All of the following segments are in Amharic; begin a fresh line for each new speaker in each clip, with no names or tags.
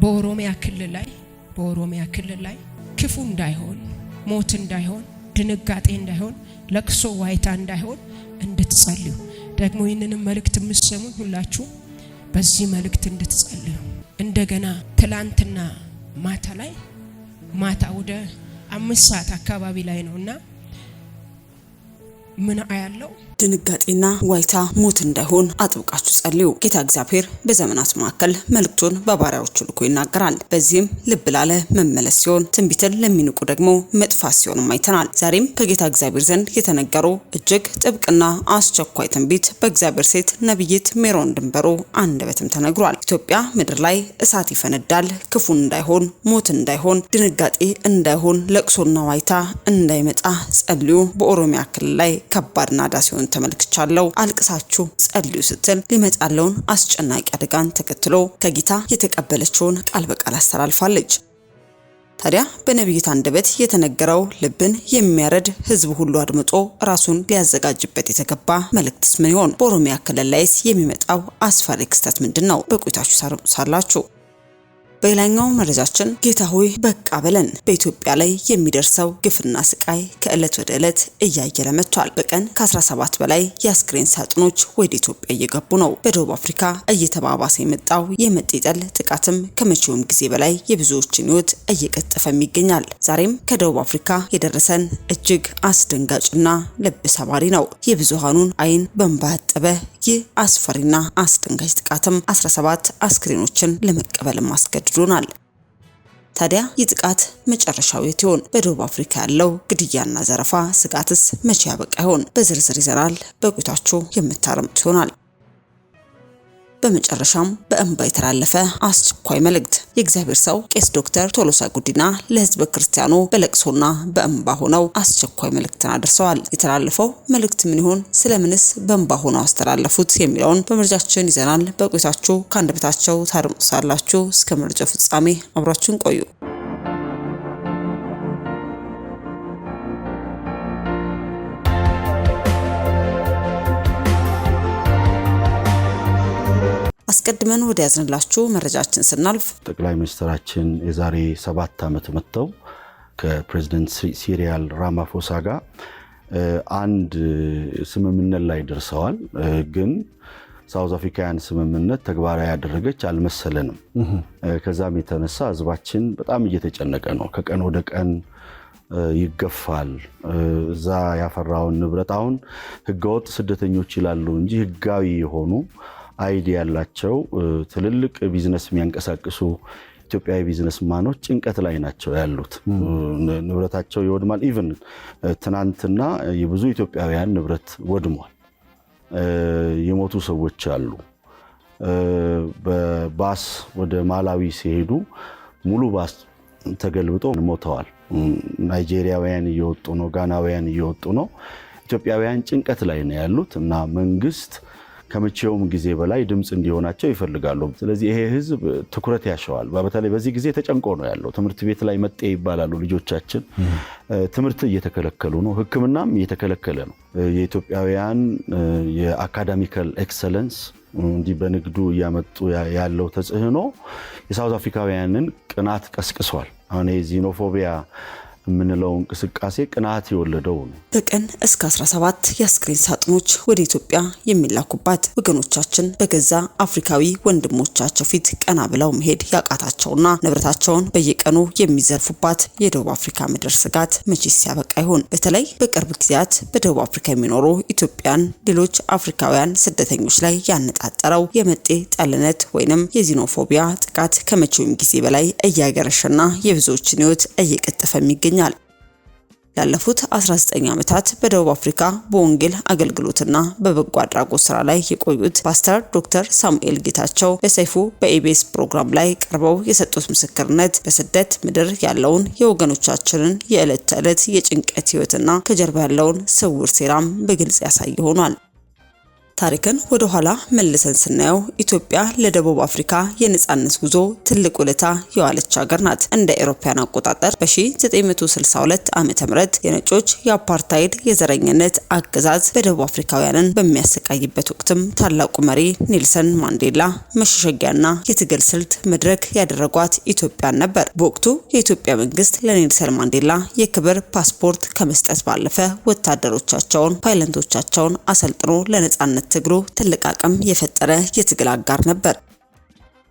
በኦሮሚያ ክልል ላይ ክፉ እንዳይሆን፣ ሞት እንዳይሆን፣ ድንጋጤ እንዳይሆን፣ ለቅሶ ዋይታ እንዳይሆን እንድትጸልዩ ደግሞ ይህንንም መልእክት የምትሰሙ ሁላችሁ በዚህ መልእክት እንድትጸልዩ እንደገና ትላንትና ማታ ወደ 5 ሰዓት አካባቢ ላይ ነውና ምን አያለው
ድንጋጤና ዋይታ ሞት እንዳይሆን አጥብቃችሁ ጸልዩ። ጌታ እግዚአብሔር በዘመናት መካከል መልእክቱን በባሪያዎቹ ልኮ ይናገራል። በዚህም ልብ ላለ መመለስ ሲሆን፣ ትንቢትን ለሚንቁ ደግሞ መጥፋት ሲሆንም አይተናል። ዛሬም ከጌታ እግዚአብሔር ዘንድ የተነገሩ እጅግ ጥብቅና አስቸኳይ ትንቢት በእግዚአብሔር ሴት ነብይት ሜሮን ድንበሩ አንደበትም ተነግሯል። ኢትዮጵያ ምድር ላይ እሳት ይፈነዳል፣ ክፉ እንዳይሆን፣ ሞት እንዳይሆን፣ ድንጋጤ እንዳይሆን፣ ለቅሶና ዋይታ እንዳይመጣ ጸልዩ። በኦሮሚያ ክልል ላይ ከባድ ናዳ ሲሆን ተመልክቻለሁ፣ አልቅሳችሁ ጸልዩ ስትል ሊመጣለውን አስጨናቂ አደጋን ተከትሎ ከጌታ የተቀበለችውን ቃል በቃል አስተላልፋለች። ታዲያ በነብይት አንደበት የተነገረው ልብን የሚያረድ ህዝብ ሁሉ አድምጦ ራሱን ሊያዘጋጅበት የተገባ መልእክትስ ምን ይሆን? በኦሮሚያ ክልል ላይስ የሚመጣው አስፈሪ ክስተት ምንድነው? በቆይታችሁ ሳላችሁ በሌላኛው መረጃችን ጌታ ሆይ በቃ በለን። በኢትዮጵያ ላይ የሚደርሰው ግፍና ስቃይ ከእለት ወደ እለት እያየለ መጥቷል። በቀን ከ17 በላይ የአስክሬን ሳጥኖች ወደ ኢትዮጵያ እየገቡ ነው። በደቡብ አፍሪካ እየተባባሰ የመጣው የመጤ ጠል ጥቃትም ከመቼውም ጊዜ በላይ የብዙዎችን ህይወት እየቀጠፈም ይገኛል። ዛሬም ከደቡብ አፍሪካ የደረሰን እጅግ አስደንጋጭና ልብ ሰባሪ ነው። የብዙሃኑን አይን በእንባ ያጠበ ይህ አስፈሪና አስደንጋጭ ጥቃትም 17 አስክሬኖችን ለመቀበል ማስገድዶናል። ታዲያ ይህ ጥቃት መጨረሻው የት ይሆን? በደቡብ አፍሪካ ያለው ግድያና ዘረፋ ስጋትስ መቼ ያበቃ ይሆን? በዝርዝር ይዘናል። በቆይታችሁ የምታረምጡ ይሆናል። በመጨረሻም በእንባ የተላለፈ አስቸኳይ መልእክት። የእግዚአብሔር ሰው ቄስ ዶክተር ቶሎሳ ጉዲና ለህዝብ ክርስቲያኑ በለቅሶና በእንባ ሆነው አስቸኳይ መልእክትን አድርሰዋል። የተላለፈው መልእክት ምን ይሆን? ስለምንስ በእንባ ሆነው አስተላለፉት የሚለውን በመረጃችን ይዘናል። በቆይታችሁ ከአንደበታቸው ታደምጡሳላችሁ። እስከ መረጃው ፍጻሜ አብራችሁን ቆዩ። አስቀድመን ወደ ያዝንላችሁ መረጃችን ስናልፍ
ጠቅላይ ሚኒስትራችን የዛሬ 7 ዓመት መጥተው ከፕሬዝዳንት ሲሪል ራማፎሳ ጋር አንድ ስምምነት ላይ ደርሰዋል። ግን ሳውዝ አፍሪካን ስምምነት ተግባራዊ ያደረገች አልመሰለንም። ከዛም የተነሳ ህዝባችን በጣም እየተጨነቀ ነው። ከቀን ወደ ቀን ይገፋል። እዛ ያፈራውን ንብረት አሁን ህገወጥ ስደተኞች ይላሉ እንጂ ህጋዊ የሆኑ አይዲ ያላቸው ትልልቅ ቢዝነስ የሚያንቀሳቅሱ ኢትዮጵያዊ ቢዝነስማኖች ጭንቀት ላይ ናቸው ያሉት። ንብረታቸው ይወድማል። ኢቭን ትናንትና የብዙ ኢትዮጵያውያን ንብረት ወድሟል። የሞቱ ሰዎች አሉ። በባስ ወደ ማላዊ ሲሄዱ ሙሉ ባስ ተገልብጦ ሞተዋል። ናይጄሪያውያን እየወጡ ነው፣ ጋናውያን እየወጡ ነው። ኢትዮጵያውያን ጭንቀት ላይ ነው ያሉት እና መንግስት ከመቼውም ጊዜ በላይ ድምጽ እንዲሆናቸው ይፈልጋሉ። ስለዚህ ይሄ ህዝብ ትኩረት ያሻዋል። በተለይ በዚህ ጊዜ ተጨንቆ ነው ያለው። ትምህርት ቤት ላይ መጤ ይባላሉ ልጆቻችን። ትምህርት እየተከለከሉ ነው፣ ህክምናም እየተከለከለ ነው። የኢትዮጵያውያን የአካዳሚካል ኤክሰለንስ እንዲህ በንግዱ እያመጡ ያለው ተጽዕኖ የሳውዝ አፍሪካውያንን ቅናት ቀስቅሷል። አሁን የዚኖፎቢያ ምንለው እንቅስቃሴ ቅናት የወለደው ነው።
በቀን እስከ 17 የአስክሬን ሳጥኖች ወደ ኢትዮጵያ የሚላኩባት ወገኖቻችን በገዛ አፍሪካዊ ወንድሞቻቸው ፊት ቀና ብለው መሄድ ያቃታቸውና ንብረታቸውን በየቀኑ የሚዘርፉባት የደቡብ አፍሪካ ምድር ስጋት መቼስ ሲያበቃ ይሆን? በተለይ በቅርብ ጊዜያት በደቡብ አፍሪካ የሚኖሩ ኢትዮጵያን ሌሎች አፍሪካውያን ስደተኞች ላይ ያነጣጠረው የመጤ ጠልነት ወይንም የዚኖፎቢያ ጥቃት ከመቼውም ጊዜ በላይ እያገረሸና የብዙዎችን ህይወት እየቀጠፈ ይገኛል። ላለፉት 19 ዓመታት በደቡብ አፍሪካ በወንጌል አገልግሎትና በበጎ አድራጎት ስራ ላይ የቆዩት ፓስተር ዶክተር ሳሙኤል ጌታቸው በሰይፉ በኢቢኤስ ፕሮግራም ላይ ቀርበው የሰጡት ምስክርነት በስደት ምድር ያለውን የወገኖቻችንን የዕለት ተዕለት የጭንቀት ህይወትና ከጀርባ ያለውን ስውር ሴራም በግልጽ ያሳይ ሆኗል። ታሪክን ወደ ኋላ መልሰን ስናየው ኢትዮጵያ ለደቡብ አፍሪካ የነጻነት ጉዞ ትልቅ ውለታ የዋለች ሀገር ናት። እንደ አውሮፓውያን አቆጣጠር በ1962 ዓመተ ምህረት የነጮች የአፓርታይድ የዘረኝነት አገዛዝ በደቡብ አፍሪካውያንን በሚያሰቃይበት ወቅትም ታላቁ መሪ ኔልሰን ማንዴላ መሸሸጊያና የትግል ስልት መድረክ ያደረጓት ኢትዮጵያን ነበር። በወቅቱ የኢትዮጵያ መንግስት ለኔልሰን ማንዴላ የክብር ፓስፖርት ከመስጠት ባለፈ ወታደሮቻቸውን፣ ፓይለቶቻቸውን አሰልጥኖ ለነጻነት ትግሉ ትልቅ አቅም የፈጠረ የትግል አጋር ነበር።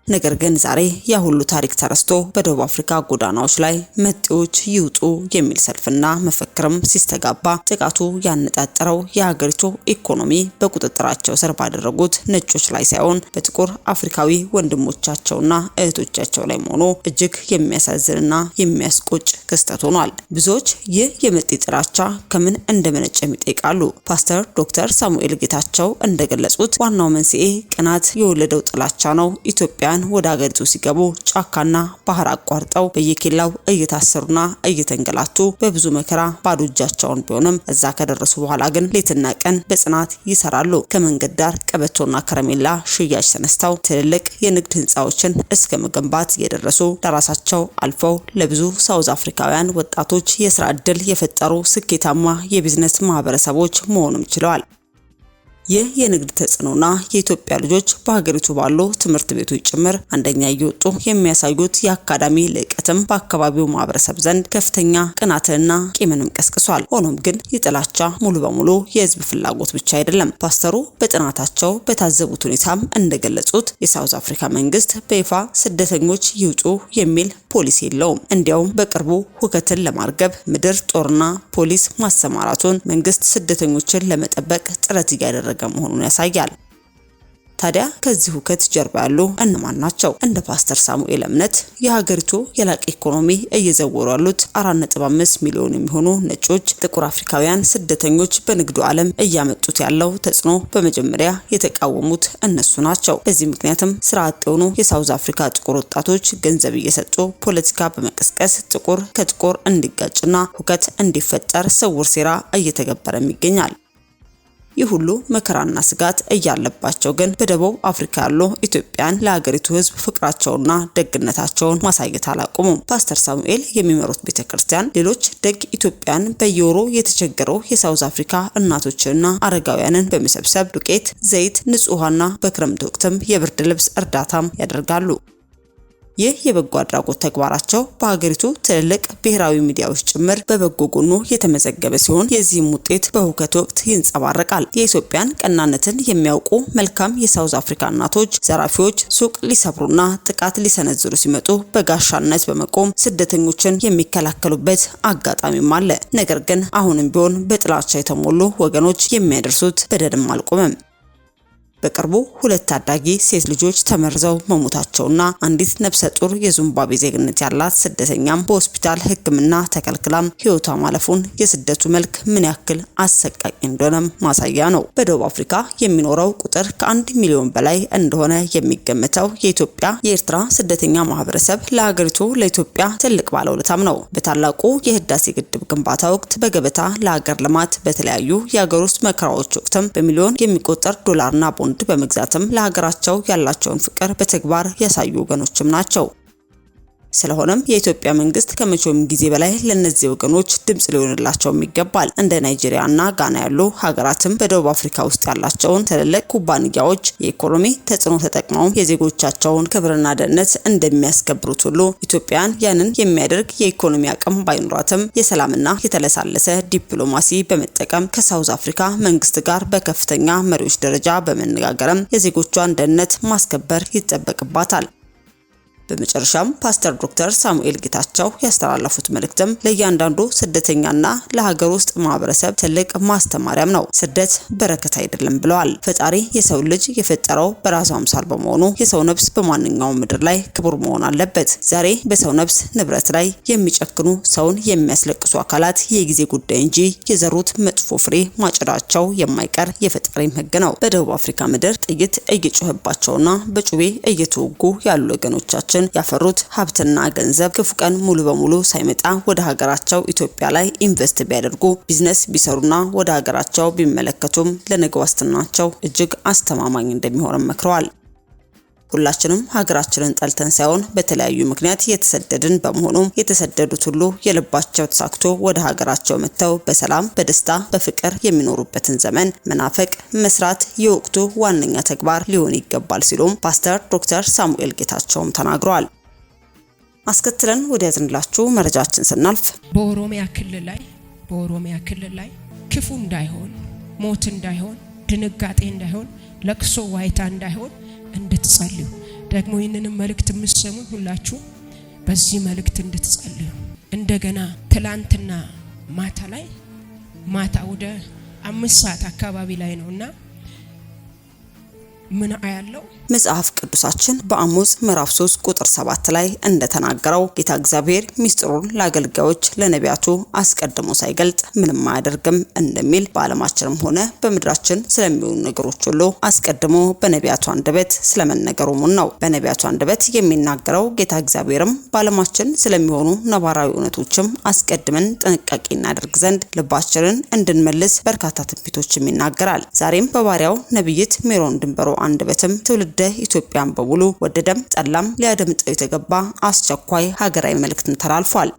ነገር ግን ዛሬ ያ ሁሉ ታሪክ ተረስቶ በደቡብ አፍሪካ ጎዳናዎች ላይ መጤዎች ይውጡ የሚል ሰልፍና መፈክርም ሲስተጋባ ጥቃቱ ያነጣጠረው የሀገሪቱ ኢኮኖሚ በቁጥጥራቸው ስር ባደረጉት ነጮች ላይ ሳይሆን በጥቁር አፍሪካዊ ወንድሞቻቸውና እህቶቻቸው ላይ መሆኑ እጅግ የሚያሳዝንና የሚያስቆጭ ክስተት ሆኗል። ብዙዎች ይህ የመጤ ጥላቻ ከምን እንደመነጨም ይጠይቃሉ። ፓስተር ዶክተር ሳሙኤል ጌታቸው እንደገለጹት ዋናው መንስኤ ቅናት የወለደው ጥላቻ ነው። ኢትዮጵያ ወደ ሀገሪቱ ሲገቡ ጫካና ባህር አቋርጠው በየኬላው እየታሰሩና እየተንገላቱ በብዙ መከራ ባዶ እጃቸውን ቢሆንም እዛ ከደረሱ በኋላ ግን ሌትና ቀን በጽናት ይሰራሉ። ከመንገድ ዳር ቀበቶና ከረሜላ ሽያጭ ተነስተው ትልልቅ የንግድ ህንጻዎችን እስከ መገንባት የደረሱ ለራሳቸው አልፈው ለብዙ ሳውዝ አፍሪካውያን ወጣቶች የስራ ዕድል የፈጠሩ ስኬታማ የቢዝነስ ማህበረሰቦች መሆኑም ችለዋል። ይህ የንግድ ተጽዕኖና የኢትዮጵያ ልጆች በሀገሪቱ ባሉ ትምህርት ቤቶች ጭምር አንደኛ እየወጡ የሚያሳዩት የአካዳሚ ልዕቀትም በአካባቢው ማህበረሰብ ዘንድ ከፍተኛ ቅናትንና ቂምንም ቀስቅሷል። ሆኖም ግን የጥላቻ ሙሉ በሙሉ የህዝብ ፍላጎት ብቻ አይደለም። ፓስተሩ በጥናታቸው በታዘቡት ሁኔታም እንደገለጹት የሳውዝ አፍሪካ መንግስት በይፋ ስደተኞች ይውጡ የሚል ፖሊሲ የለውም። እንዲያውም በቅርቡ ሁከትን ለማርገብ ምድር ጦርና ፖሊስ ማሰማራቱን መንግስት ስደተኞችን ለመጠበቅ ጥረት እያደረገ መሆኑን ያሳያል። ታዲያ ከዚህ ሁከት ጀርባ ያሉ እነማን ናቸው? እንደ ፓስተር ሳሙኤል እምነት የሀገሪቱ የላቀ ኢኮኖሚ እየዘወሩ ያሉት 4.5 ሚሊዮን የሚሆኑ ነጮች ጥቁር አፍሪካውያን ስደተኞች በንግዱ ዓለም እያመጡት ያለው ተጽዕኖ በመጀመሪያ የተቃወሙት እነሱ ናቸው። በዚህ ምክንያትም ስራ አጥ የሆኑ የሳውዝ አፍሪካ ጥቁር ወጣቶች ገንዘብ እየሰጡ ፖለቲካ በመቀስቀስ ጥቁር ከጥቁር እንዲጋጭና ሁከት እንዲፈጠር ስውር ሴራ እየተገበረም ይገኛል። ይህ ሁሉ መከራና ስጋት እያለባቸው ግን በደቡብ አፍሪካ ያሉ ኢትዮጵያን ለሀገሪቱ ህዝብ ፍቅራቸውና ደግነታቸውን ማሳየት አላቆሙም። ፓስተር ሳሙኤል የሚመሩት ቤተክርስቲያን ሌሎች ደግ ኢትዮጵያን በየወሩ የተቸገሩ የሳውዝ አፍሪካ እናቶችንና አረጋውያንን በመሰብሰብ ዱቄት፣ ዘይት፣ ንጹህ ውሃና በክረምት ወቅትም የብርድ ልብስ እርዳታም ያደርጋሉ። ይህ የበጎ አድራጎት ተግባራቸው በሀገሪቱ ትልልቅ ብሔራዊ ሚዲያዎች ጭምር በበጎ ጎኑ የተመዘገበ ሲሆን የዚህም ውጤት በሁከት ወቅት ይንጸባረቃል። የኢትዮጵያን ቀናነትን የሚያውቁ መልካም የሳውዝ አፍሪካ እናቶች ዘራፊዎች ሱቅ ሊሰብሩና ጥቃት ሊሰነዝሩ ሲመጡ በጋሻነት በመቆም ስደተኞችን የሚከላከሉበት አጋጣሚም አለ። ነገር ግን አሁንም ቢሆን በጥላቻ የተሞሉ ወገኖች የሚያደርሱት በደልም አልቆመም። በቅርቡ 2 ታዳጊ ሴት ልጆች ተመርዘው መሞታቸውና አንዲት ነፍሰ ጡር የዚምባብዌ ዜግነት ያላት ስደተኛም በሆስፒታል ሕክምና ተከልክላም ህይወቷ ማለፉን የስደቱ መልክ ምን ያክል አሰቃቂ እንደሆነም ማሳያ ነው። በደቡብ አፍሪካ የሚኖረው ቁጥር ከ1 ሚሊዮን በላይ እንደሆነ የሚገመተው የኢትዮጵያ የኤርትራ ስደተኛ ማህበረሰብ ለሀገሪቱ ለኢትዮጵያ ትልቅ ባለውለታም ነው። በታላቁ የህዳሴ ግድብ ግንባታ ወቅት በገበታ ለሀገር ልማት በተለያዩ የሀገር ውስጥ መከራዎች ወቅትም በሚሊዮን የሚቆጠር ዶላርና በመግዛትም ለሀገራቸው ያላቸውን ፍቅር በተግባር ያሳዩ ወገኖችም ናቸው። ስለሆነም የኢትዮጵያ መንግስት ከመቼውም ጊዜ በላይ ለነዚህ ወገኖች ድምጽ ሊሆንላቸው ይገባል። እንደ ናይጄሪያና ጋና ያሉ ሀገራትም በደቡብ አፍሪካ ውስጥ ያላቸውን ትልልቅ ኩባንያዎች የኢኮኖሚ ተጽዕኖ ተጠቅመው የዜጎቻቸውን ክብርና ደህንነት እንደሚያስከብሩት ሁሉ ኢትዮጵያን ያንን የሚያደርግ የኢኮኖሚ አቅም ባይኖራትም የሰላምና የተለሳለሰ ዲፕሎማሲ በመጠቀም ከሳውዝ አፍሪካ መንግስት ጋር በከፍተኛ መሪዎች ደረጃ በመነጋገርም የዜጎቿን ደህንነት ማስከበር ይጠበቅባታል። በመጨረሻም ፓስተር ዶክተር ሳሙኤል ጌታቸው ያስተላለፉት መልእክትም ለእያንዳንዱ ስደተኛና ለሀገር ውስጥ ማህበረሰብ ትልቅ ማስተማሪያም ነው። ስደት በረከት አይደለም ብለዋል። ፈጣሪ የሰው ልጅ የፈጠረው በራሱ አምሳል በመሆኑ የሰው ነፍስ በማንኛውም ምድር ላይ ክቡር መሆን አለበት። ዛሬ በሰው ነፍስ ንብረት ላይ የሚጨክኑ ሰውን የሚያስለቅሱ አካላት የጊዜ ጉዳይ እንጂ የዘሩት መጥፎ ፍሬ ማጨዳቸው የማይቀር የፈጣሪም ህግ ነው። በደቡብ አፍሪካ ምድር ጥይት እየጮህባቸውና በጩቤ እየተወጉ ያሉ ወገኖቻችን አባቶቻችን ያፈሩት ሀብትና ገንዘብ ክፉ ቀን ሙሉ በሙሉ ሳይመጣ ወደ ሀገራቸው ኢትዮጵያ ላይ ኢንቨስት ቢያደርጉ ቢዝነስ ቢሰሩና ወደ ሀገራቸው ቢመለከቱም ለነገ ዋስትናቸው እጅግ አስተማማኝ እንደሚሆን መክረዋል። ሁላችንም ሀገራችንን ጠልተን ሳይሆን በተለያዩ ምክንያት የተሰደድን በመሆኑ የተሰደዱት ሁሉ የልባቸው ተሳክቶ ወደ ሀገራቸው መጥተው በሰላም በደስታ በፍቅር የሚኖሩበትን ዘመን መናፈቅ መስራት የወቅቱ ዋነኛ ተግባር ሊሆን ይገባል ሲሉም ፓስተር ዶክተር ሳሙኤል ጌታቸውም ተናግረዋል። አስከትለን ወደ ያዝንላችሁ መረጃችን ስናልፍ
በኦሮሚያ ክልል ላይ ክፉ እንዳይሆን ሞት እንዳይሆን ድንጋጤ እንዳይሆን ለቅሶ ዋይታ እንዳይሆን እንድትጸልዩ ደግሞ ይህንንም መልእክት የምትሰሙ ሁላችሁ በዚህ መልእክት እንድትጸልዩ እንደገና ትላንትና ማታ ወደ 5 ሰዓት አካባቢ ላይ ነውና ምን አያለው
መጽሐፍ ቅዱሳችን በአሞጽ ምዕራፍ 3 ቁጥር 7 ላይ እንደተናገረው ጌታ እግዚአብሔር ሚስጥሩን ለአገልጋዮች ለነቢያቱ አስቀድሞ ሳይገልጥ ምንም አያደርግም እንደሚል በዓለማችንም ሆነ በምድራችን ስለሚሆኑ ነገሮች ሁሉ አስቀድሞ በነቢያቱ አንደበት ስለመነገሩም ነው። በነቢያቱ አንደበት የሚናገረው ጌታ እግዚአብሔርም በዓለማችን ስለሚሆኑ ነባራዊ እውነቶችም አስቀድመን ጥንቃቄ እናደርግ ዘንድ ልባችንን እንድንመልስ በርካታ ትንቢቶችም ይናገራል። ዛሬም በባሪያው ነብይት ሜሮን ድንበሮ አንደበትም ትውልደ ኢትዮጵያን በሙሉ ወደደም ጠላም ሊያደምጠው የተገባ አስቸኳይ ሀገራዊ መልእክትን ተላልፏል።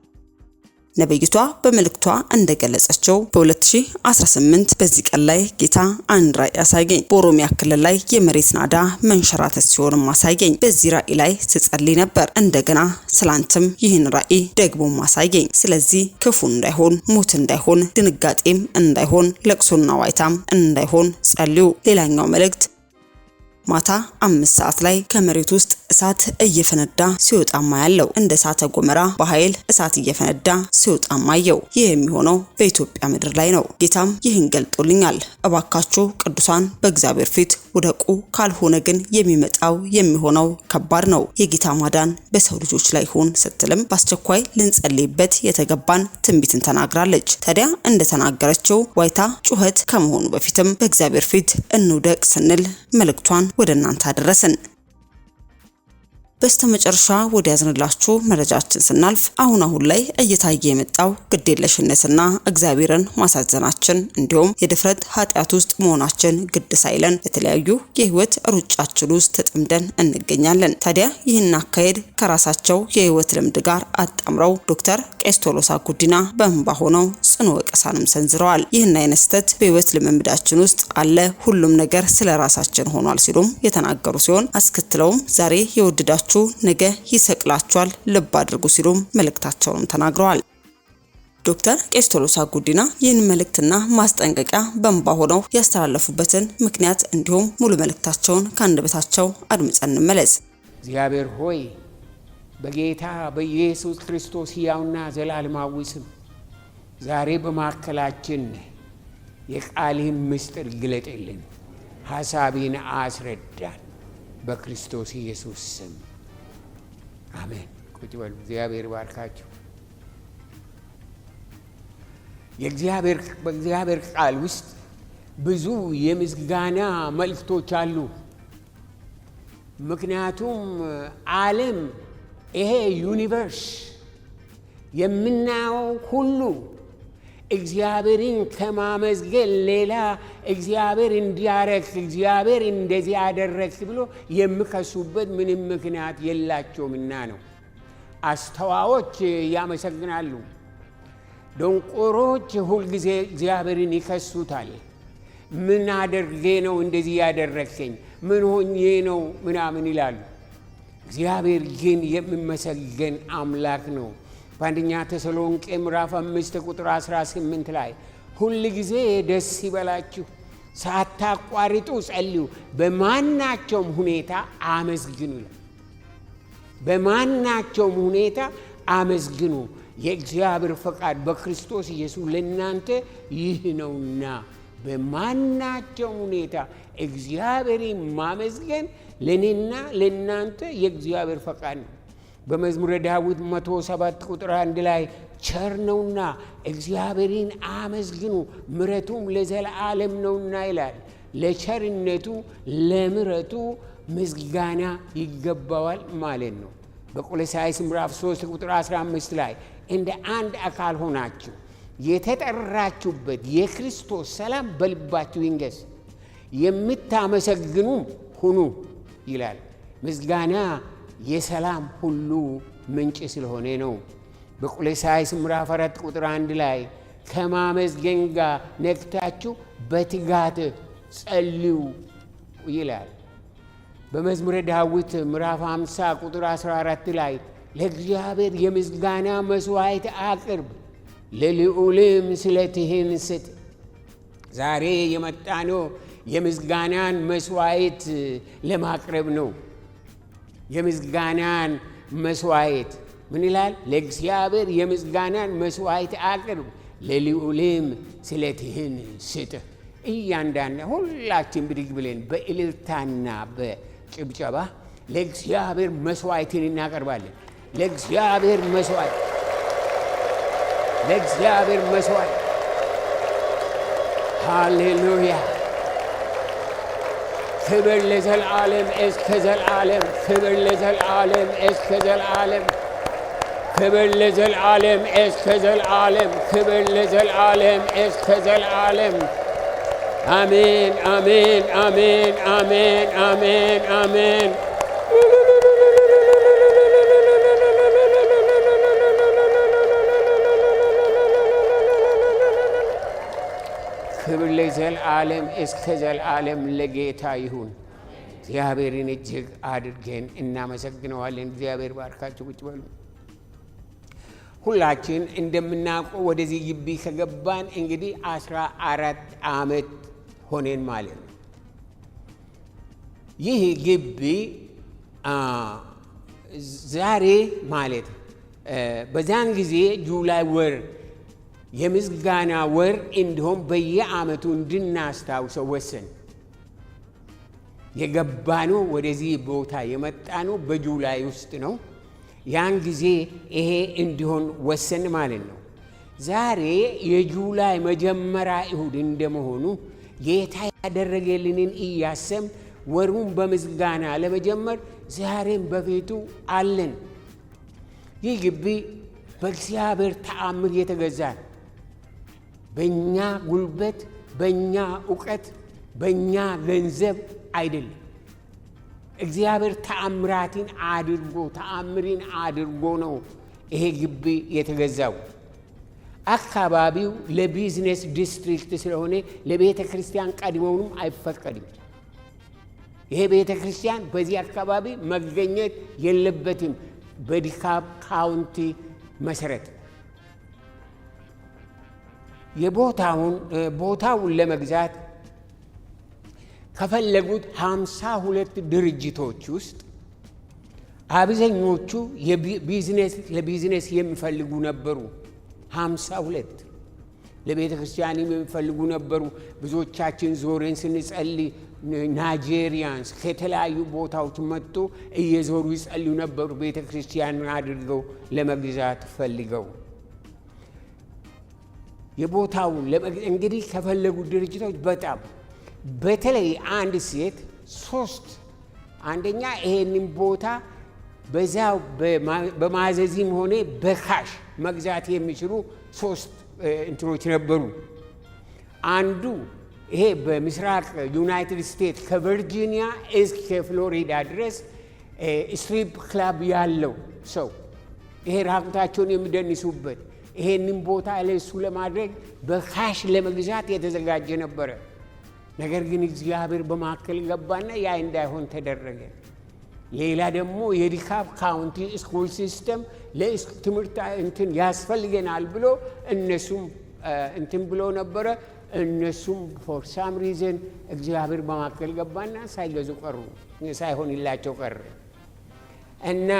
ነብይቷ በመልእክቷ እንደገለጸችው በ2018 በዚህ ቀን ላይ ጌታ አንድ ራእይ ያሳየኝ። በኦሮሚያ ክልል ላይ የመሬት ናዳ መንሸራተት ሲሆንም አሳየኝ። በዚህ ራእይ ላይ ስጸልይ ነበር። እንደገና ስላንተም ይህን ራእይ ደግሞ ማሳየኝ። ስለዚህ ክፉ እንዳይሆን ሞት እንዳይሆን ድንጋጤም እንዳይሆን ለቅሶና ዋይታም እንዳይሆን ጸልዩ። ሌላኛው መልእክት ማታ 5 ሰዓት ላይ ከመሬት ውስጥ እሳት እየፈነዳ ሲወጣ ማያለው። እንደ እሳተ ገሞራ በኃይል እሳት እየፈነዳ ሲወጣ ማየው። ይህ የሚሆነው በኢትዮጵያ ምድር ላይ ነው። ጌታም ይህን ገልጦልኛል። እባካችሁ ቅዱሳን በእግዚአብሔር ፊት ወደቁ፣ ካልሆነ ግን የሚመጣው የሚሆነው ከባድ ነው። የጌታ ማዳን በሰው ልጆች ላይ ሆን ስትልም በአስቸኳይ ልንጸልይበት የተገባን ትንቢትን ተናግራለች። ታዲያ እንደተናገረችው ዋይታ ጩኸት ከመሆኑ በፊትም በእግዚአብሔር ፊት እንውደቅ ስንል መልእክቷን ወደ እናንተ አደረስን። በስተመጨረሻ ወደ ያዝንላችሁ መረጃችን ስናልፍ አሁን ላይ እየታየ የመጣው ግዴለሽነትና እግዚአብሔርን ማሳዘናችን እንዲሁም የድፍረት ኃጢአት ውስጥ መሆናችን ግድ ሳይለን በተለያዩ የህይወት ሩጫችን ውስጥ ተጠምደን እንገኛለን። ታዲያ ይህን አካሄድ ከራሳቸው የህይወት ልምድ ጋር አጣምረው ዶክተር ቄስ ቶሎሳ ጉዲና በእንባ ሆነው ጽኑ ወቀሳንም ሰንዝረዋል። ይህን አይነት ስህተት በህይወት ልምምዳችን ውስጥ አለ፣ ሁሉም ነገር ስለራሳችን ሆኗል ሲሉም የተናገሩ ሲሆን አስከትለውም ዛሬ የወደዳችሁ ነገ ይሰቅላችኋል ልብ አድርጉ ሲሉም መልእክታቸውን ተናግረዋል። ዶክተር ቄስ ቶሎሳ ጉዲና ይህን መልእክትና ማስጠንቀቂያ በእንባ ሆነው ያስተላለፉበትን ምክንያት እንዲሁም ሙሉ መልእክታቸውን ከአንደበታቸው አድምጸን እንመለስ።
እግዚአብሔር ሆይ በጌታ በኢየሱስ ክርስቶስ ሕያውና ዘላለማዊ ስም ዛሬ በማዕከላችን የቃልህን ምስጢር ግለጥልን፣ ሐሳቤን አስረዳን፣ በክርስቶስ ኢየሱስ ስም አሜን። ቁጭ በሉ። እግዚአብሔር ባርካችሁ። በእግዚአብሔር ቃል ውስጥ ብዙ የምስጋና መልእክቶች አሉ። ምክንያቱም ዓለም ይሄ ዩኒቨርስ የምናየው ሁሉ እግዚአብሔርን ከማመስገን ሌላ እግዚአብሔር እንዲያረክ እግዚአብሔር እንደዚህ ያደረክ ብሎ የሚከሱበት ምንም ምክንያት የላቸውምና ነው። አስተዋዮች ያመሰግናሉ፣ ደንቆሮች ሁልጊዜ እግዚአብሔርን ይከሱታል። ምን አድርጌ ነው እንደዚህ ያደረከኝ? ምን ሆኜ ነው ምናምን ይላሉ። እግዚአብሔር ግን የሚመሰገን አምላክ ነው። በአንደኛ ተሰሎንቄ ምዕራፍ 5 ቁጥር 18 ላይ ሁል ጊዜ ደስ ይበላችሁ፣ ሳታቋርጡ ጸልዩ፣ በማናቸውም ሁኔታ አመስግኑ። በማናቸውም ሁኔታ አመስግኑ፣ የእግዚአብሔር ፈቃድ በክርስቶስ ኢየሱስ ለእናንተ ይህ ነውና። በማናቸውም ሁኔታ እግዚአብሔርን ማመስገን ለእኔና ለእናንተ የእግዚአብሔር ፈቃድ ነው። በመዝሙረ ዳዊት 107 ቁጥር 1 ላይ ቸር ነውና እግዚአብሔርን አመስግኑ ምሕረቱም ለዘላለም ነውና ይላል። ለቸርነቱ ለምሕረቱ ምስጋና ይገባዋል ማለት ነው። በቆሎሳይስ ምዕራፍ 3 ቁጥር 15 ላይ እንደ አንድ አካል ሆናችሁ የተጠራችሁበት የክርስቶስ ሰላም በልባችሁ ይንገስ፣ የምታመሰግኑ ሁኑ ይላል። ምስጋና የሰላም ሁሉ ምንጭ ስለሆነ ነው። በቆሎሳይስ ምዕራፍ 4 ቁጥር 1 ላይ ከማመስገን ጋር ነክታችሁ በትጋት ጸልዩ ይላል። በመዝሙረ ዳዊት ምዕራፍ 50 ቁጥር 14 ላይ ለእግዚአብሔር የምስጋና መስዋዕት አቅርብ፣ ለልዑልም ስለትህን ስጥ። ዛሬ የመጣነው የምስጋናን መስዋዕት ለማቅረብ ነው። የምስጋናን መስዋዕት ምን ይላል? ለእግዚአብሔር የምስጋናን መስዋዕት አቅርብ፣ ለልዑልም ስለትህን ስጥ። እያንዳንዱ ሁላችን ብድግ ብለን በእልልታና በጭብጨባ ለእግዚአብሔር መስዋዕትን እናቀርባለን። ለእግዚአብሔር መስዋዕት፣ ለእግዚአብሔር መስዋዕት። ሃሌሉያ! ክብር ለዘላለም እስከ ዘላለም፣ ክብር ለዘላለም እስከ ዘላለም፣ ክብር ለዘላለም እስከ ዘላለም፣ ክብር ለዘላለም እስከ ዘላለም። አሜን፣ አሜን፣ አሜን፣ አሜን፣ አሜን፣ አሜን። ክብር ለዘላለም እስከ ዘላለም ለጌታ ይሁን። እግዚአብሔርን እጅግ አድርገን እናመሰግነዋለን። እግዚአብሔር ባርካችሁ። ቁጭ በሉ። ሁላችን እንደምናውቀው ወደዚህ ግቢ ከገባን እንግዲህ 14 ዓመት ሆነን ማለት ነው። ይህ ግቢ ዛሬ ማለት በዛን ጊዜ ጁላይ ወር የምስጋና ወር እንዲሁም በየዓመቱ እንድናስታውሰው ወሰን። የገባነው ወደዚህ ቦታ የመጣነው በጁላይ ውስጥ ነው። ያን ጊዜ ይሄ እንዲሆን ወሰን ማለት ነው። ዛሬ የጁላይ መጀመሪያ እሁድ እንደመሆኑ ጌታ ያደረገልንን እያሰም ወሩን በምስጋና ለመጀመር ዛሬም በፊቱ አለን። ይህ ግቢ በእግዚአብሔር ተአምር የተገዛ ነው። በእኛ ጉልበት፣ በእኛ እውቀት፣ በእኛ ገንዘብ አይደለም። እግዚአብሔር ተአምራትን አድርጎ ነው ይሄ ግቢ የተገዛው። አካባቢው ለቢዝነስ ዲስትሪክት ስለሆነ ለቤተ ክርስቲያን ቀድሞውንም አይፈቀድም። ይሄ ቤተ ክርስቲያን በዚህ አካባቢ መገኘት የለበትም በዲካፕ ካውንቲ መሰረት። ቦታውን ለመግዛት ከፈለጉት 52 ድርጅቶች ውስጥ አብዛኞቹ ለቢዝነስ የሚፈልጉ ነበሩ። 52 ለቤተ ክርስቲያን የሚፈልጉ ነበሩ። ብዙዎቻችን ዞረን ስንጸልይ ናይጄሪያንስ ከተለያዩ ቦታዎች መጥቶ እየዞሩ ይጸልዩ ነበሩ። ቤተ ክርስቲያን አድርገው ለመግዛት ፈልገው የቦታውን እንግዲህ ከፈለጉ ድርጅቶች በተለይ አንድ ሴት 3 አንደኛ ይሄንን ቦታ በዛው በማዘዝም ሆነ በካሽ መግዛት የሚችሉ 3 እንትኖች ነበሩ። አንዱ ይሄ በምስራቅ ዩናይትድ ስቴትስ ከቨርጂኒያ እስከ ፍሎሪዳ ድረስ ስትሪፕ ክላብ ያለው ሰው ይሄ ራቁታቸውን የሚደንሱበት ይሄንን ቦታ ለሱ ለማድረግ በካሽ ለመግዛት የተዘጋጀ ነበረ። ነገር ግን እግዚአብሔር በማከል ገባና ያ እንዳይሆን ተደረገ። ሌላ ደግሞ የዲካፕ ካውንቲ ስኩል ሲስተም ለትምህርት እንትን ያስፈልገናል ብሎ እነሱም እንትን ብሎ ነበረ። እነሱም ፎር ሳም ሪዝን እግዚአብሔር በማከል ገባና ሳይገዙ ቀሩ፣ ሳይሆንላቸው ቀረ እና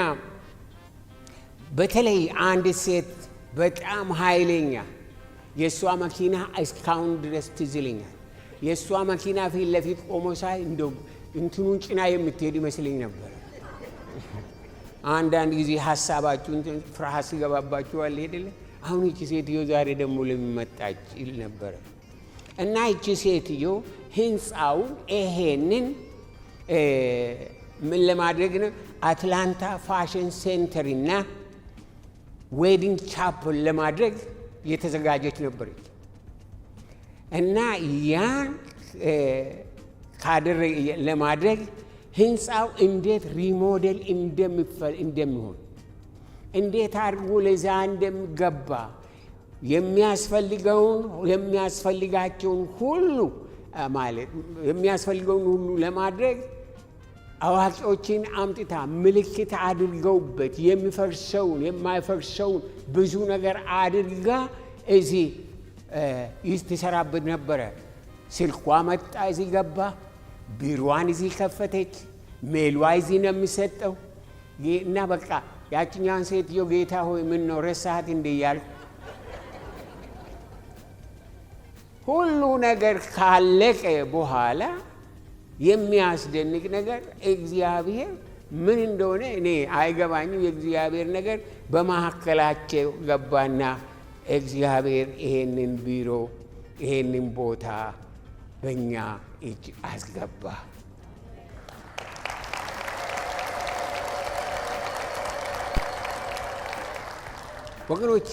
በተለይ አንድ ሴት በጣም ኃይለኛ የእሷ መኪና እስካሁን ድረስ ትዝ ይለኛል። የእሷ መኪና ፊት ለፊት ቆሞ ሳይ እንደው እንትኑን ጭና የምትሄድ ይመስለኝ ነበር። አንዳንድ ጊዜ ሀሳባችሁ ፍርሃት ሲገባባችኋል አይደለ? አሁን ይቺ ሴትዮ ዛሬ ደግሞ ለሚመጣች ይል ነበረ እና ይቺ ሴትዮ ህንፃውን ይሄንን ምን ለማድረግ ነው አትላንታ ፋሽን ሴንተር እና ዌዲንግ ቻፕል ለማድረግ የተዘጋጀች ነበረች እና ያን ለማድረግ ህንፃው እንዴት ሪሞዴል እንደሚሆን እንዴት አድርጎ ለዛ እንደሚገባ የሚያስፈልጋቸውን ሁሉ ለማድረግ አዋቂዎችን አምጥታ ምልክት አድርገውበት የሚፈርሰውን የማይፈርሰውን ብዙ ነገር አድርጋ እዚህ ትሰራበት ነበረ። ስልኳ መጣ፣ እዚህ ገባ፣ ቢሮዋን እዚህ ከፈተች፣ ሜሏ እዚህ ነው የሚሰጠው እና በቃ ያችኛን ሴትዮ ጌታ ሆይ ምን ነው ረሳሃት እንደ እያልኩ ሁሉ ነገር ካለቀ በኋላ የሚያስደንቅ ነገር እግዚአብሔር ምን እንደሆነ እኔ አይገባኝም። የእግዚአብሔር ነገር በመካከላቸው ገባና እግዚአብሔር ይሄንን ቢሮ ይሄንን ቦታ በእኛ እጅ አስገባ። ወገኖቼ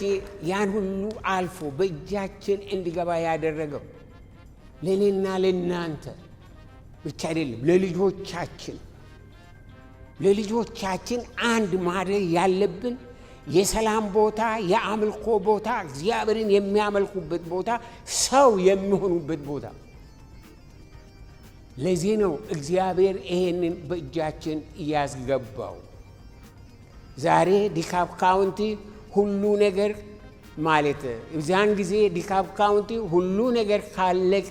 ያን ሁሉ አልፎ በእጃችን እንዲገባ ያደረገው ለእኔና ለእናንተ ብቻ አይደለም፣ ለልጆቻችን አንድ ማድረግ ያለብን የሰላም ቦታ፣ የአምልኮ ቦታ፣ እግዚአብሔርን የሚያመልኩበት ቦታ፣ ሰው የሚሆኑበት ቦታ። ለዚህ ነው እግዚአብሔር ይሄንን በእጃችን ያስገባው። ዛሬ ዲካፕ ካውንቲ ሁሉ ነገር ማለት እዛን ጊዜ ዲካፕ ካውንቲ ሁሉ ነገር ካለቀ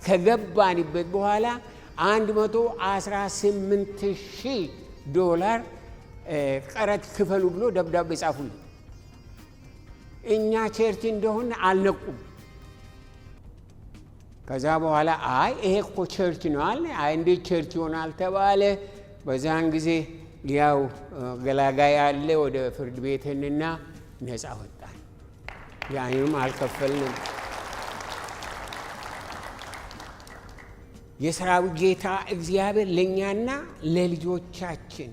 ከገባንበት በኋላ $118,000 ቀረጥ ክፈሉ ብሎ ደብዳቤ ጻፉልን። እኛ ቸርች እንደሆነ አልነቁም። ከዛ በኋላ አይ ይሄ እኮ ቸርች ነው አለ። አይ እንዴት ቸርች ይሆናል ተባለ። በዛን ጊዜ ያው ገላጋይ አለ፣ ወደ ፍርድ ቤትና ነፃ ወጣን። ያንንም አልከፈልንም። የሰራዊት ጌታ እግዚአብሔር ለኛና ለልጆቻችን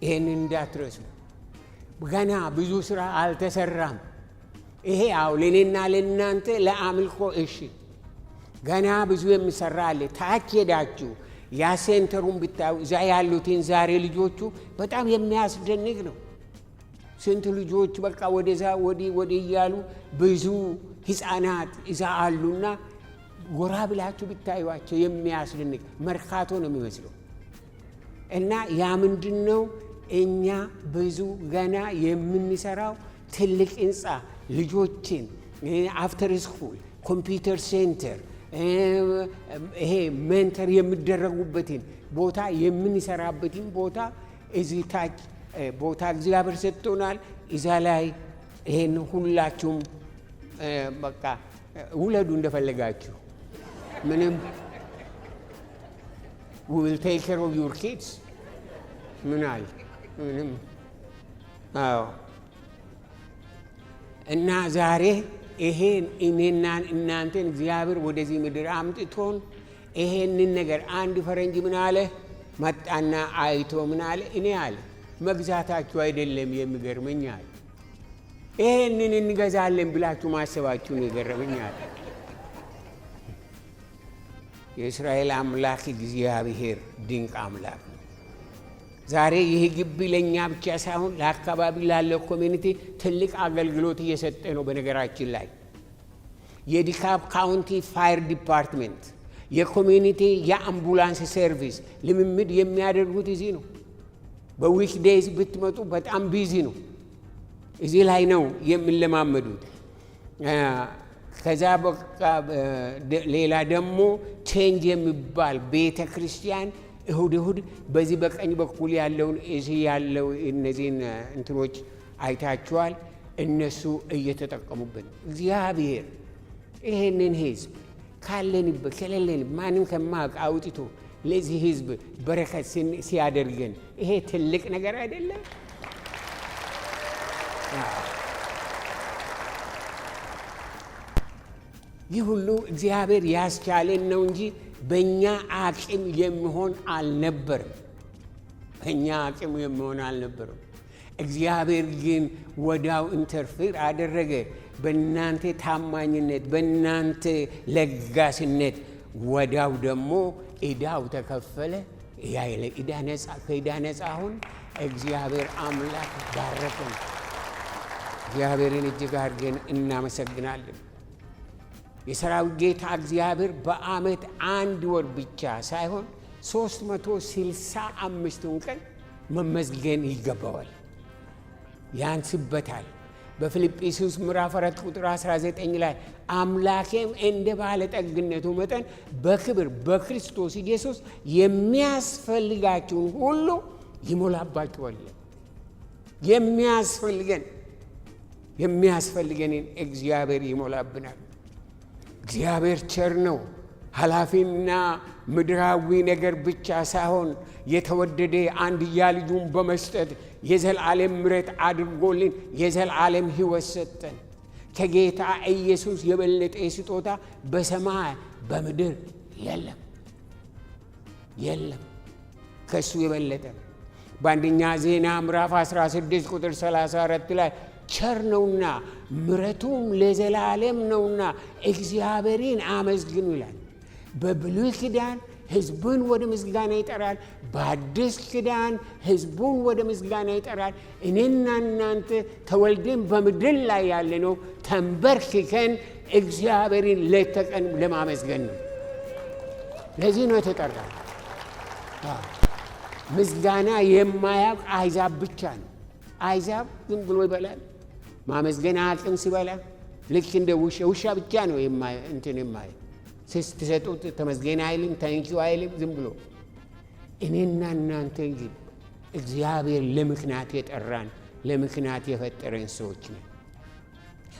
ይሄንን እንዳትረሱ። ገና ብዙ ስራ አልተሰራም። ይሄ አው ለኔና ለናንተ ለአምልኮ እሺ፣ ገና ብዙ የሚሰራ አለ። ታች ሄዳችሁ ያ ሴንተሩን ብታዩ እዛ ያሉትን ዛሬ ልጆቹ በጣም የሚያስደንቅ ነው። ስንት ልጆች በቃ ወደዛ ወዲ እያሉ ብዙ ህፃናት እዛ አሉና ጎራ ብላችሁ ብታዩዋቸው የሚያስደንቅ መርካቶ ነው የሚመስለው። እና ያ ምንድነው እኛ ብዙ ገና የምንሰራው ትልቅ ህንፃ ልጆችን አፍተር ስኩል ኮምፒውተር ሴንተር ይሄ ሜንተር የሚደረጉበትን ቦታ የምንሰራበትን ቦታ እዚህ ታች ቦታ እግዚአብሔር ሰጥቶናል። እዛ ላይ ይሄን ሁላችሁም በቃ ውለዱ እንደፈለጋችሁ። ምንም we will take care of your kids ምናል ምንም አዎ። እና ዛሬ ይሄን እኔና እናንተን እግዚአብሔር ወደዚህ ምድር አምጥቶን ይሄንን ነገር አንድ ፈረንጅ ምን አለ መጣና አይቶ ምን አለ እኔ አለ መግዛታችሁ አይደለም የሚገርመኝ አለ ይሄንን እንገዛለን ብላችሁ ማሰባችሁ ነው የገረመኝ አለ። የእስራኤል አምላክ እግዚአብሔር ድንቅ አምላክ ነው። ዛሬ ይህ ግቢ ለኛ ብቻ ሳይሆን ለአካባቢ ላለው ኮሚኒቲ ትልቅ አገልግሎት እየሰጠ ነው። በነገራችን ላይ የዲካፕ ካውንቲ ፋየር ዲፓርትመንት የኮሚኒቲ የአምቡላንስ ሰርቪስ ልምምድ የሚያደርጉት እዚህ ነው። በዊክ ዴይዝ ብትመጡ በጣም ቢዚ ነው። እዚህ ላይ ነው የሚለማመዱት። ከዛ በቃ ሌላ ደግሞ ቼንጅ የሚባል ቤተ ክርስቲያን እሁድ በዚህ በቀኝ በኩል ያለውን እዚህ ያለው እነዚህን እንትኖች አይታችኋል። እነሱ እየተጠቀሙበት እግዚአብሔር ይሄንን ህዝብ ካለንበት ከሌለን ማንም ከማቅ አውጥቶ ለዚህ ህዝብ በረከት ሲያደርገን ይሄ ትልቅ ነገር አይደለም? ይህ ሁሉ እግዚአብሔር ያስቻለን ነው እንጂ በእኛ አቅም የሚሆን አልነበርም። በእኛ አቅም የሚሆን አልነበረም። እግዚአብሔር ግን ወዳው ኢንተርፌር አደረገ። በእናንተ ታማኝነት፣ በእናንተ ለጋስነት ወዳው ደግሞ ዕዳው ተከፈለ። ከዕዳ ነፃ አሁን እግዚአብሔር አምላክ ባረከን። እግዚአብሔርን እጅግ አድርገን እናመሰግናለን። የሰራዊት ጌታ እግዚአብሔር በዓመት 1 ወር ብቻ ሳይሆን 365ቱን ቀን መመስገን ይገባዋል፣ ያንስበታል። በፊልጵስዩስ ምዕራፍ 4 ቁጥር 19 ላይ አምላኬም እንደ ባለጠግነቱ መጠን በክብር በክርስቶስ ኢየሱስ የሚያስፈልጋችሁን ሁሉ ይሞላባችኋል። የሚያስፈልገንን እግዚአብሔር ይሞላብናል። እግዚአብሔር ቸር ነው። ኃላፊና ምድራዊ ነገር ብቻ ሳይሆን የተወደደ አንድያ ልጁን በመስጠት የዘላለም ምሕረት አድርጎልን የዘላለም ሕይወት ሰጠን። ከጌታ ኢየሱስ የበለጠ ስጦታ በሰማይ በምድር የለም። ከሱ የበለጠ በአንደኛ ዜና ምዕራፍ 16 ቁጥር 34 ላይ ቸር ነውና ምሕረቱም ለዘላለም ነውና እግዚአብሔርን አመስግኑ ይላል። በብሉይ ኪዳን ሕዝቡን ወደ ምስጋና ይጠራል። በአዲስ ኪዳን ሕዝቡን ወደ ምስጋና ይጠራል። እኔና እናንተ ተወልደን በምድር ላይ ያለነው ተንበርክከን እግዚአብሔርን ሌት ተቀን ለማመስገን ነው። ለዚህ ነው የተጠራ። ምስጋና የማያውቅ አሕዛብ ብቻ ነው። አሕዛብ ዝም ብሎ ይበላል። ማመስገን አቅም ሲበላ ልክ እንደ ውሻ ብቻ ነው የማይ ስትሰጡት ተመስገን አይልም፣ ታንኪዩ አይልም፣ ዝም ብሎ። እኔና እናንተ ግን እግዚአብሔር ለምክንያት የጠራን ለምክንያት የፈጠረን ሰዎች ነን።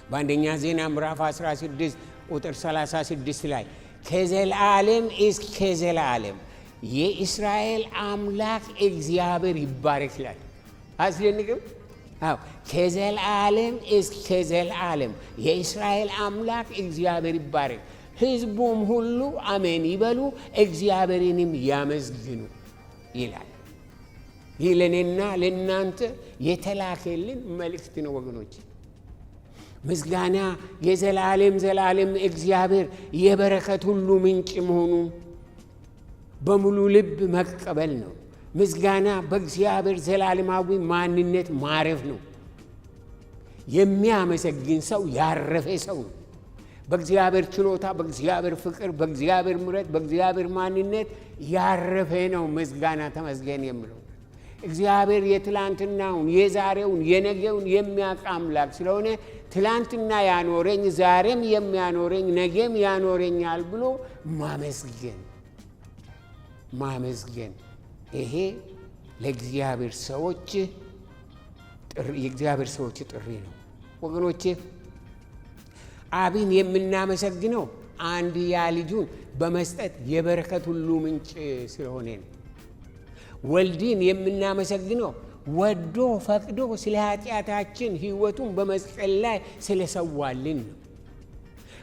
በአንደኛ ዜና ምዕራፍ 16 ቁጥር 36 ላይ ከዘላለም እስከ ዘላለም የእስራኤል አምላክ እግዚአብሔር ይባረክ ይላል። አስደንቅም? አዎ፣ ከዘላለም እስከ ዘላለም የእስራኤል አምላክ እግዚአብሔር ይባረክ፣ ሕዝቡም ሁሉ አሜን ይበሉ፣ እግዚአብሔርንም ያመስግኑ ይላል። ይህ ለእኔና ለእናንተ የተላከልን መልእክት ነው ወገኖች። ምስጋና ዘላለም እግዚአብሔር የበረከት ሁሉ ምንጭ መሆኑ በሙሉ ልብ መቀበል ነው። ምስጋና በእግዚአብሔር ዘላለማዊ ማንነት ማረፍ ነው። የሚያመሰግን ሰው ያረፈ ሰው ነው። በእግዚአብሔር ችሎታ፣ በእግዚአብሔር ፍቅር፣ በእግዚአብሔር ምሕረት፣ በእግዚአብሔር ማንነት ያረፈ ነው ምስጋና ተመስገን የሚለው። እግዚአብሔር የትላንትናውን፣ የዛሬውን፣ የነገውን የሚያውቅ አምላክ ስለሆነ ትላንትና ያኖረኝ ዛሬም የሚያኖረኝ ነገም ያኖረኛል ብሎ ማመስገን ይሄ ለእግዚአብሔር ሰዎች የእግዚአብሔር ሰዎች ጥሪ ነው ወገኖቼ። አብን የምናመሰግነው አንድያ ልጁን በመስጠት የበረከት ሁሉ ምንጭ ስለሆነ ነው። ወልድን የምናመሰግነው ወዶ ፈቅዶ ስለ ኃጢአታችን ሕይወቱን በመስቀል ላይ ስለሰዋልን ነው።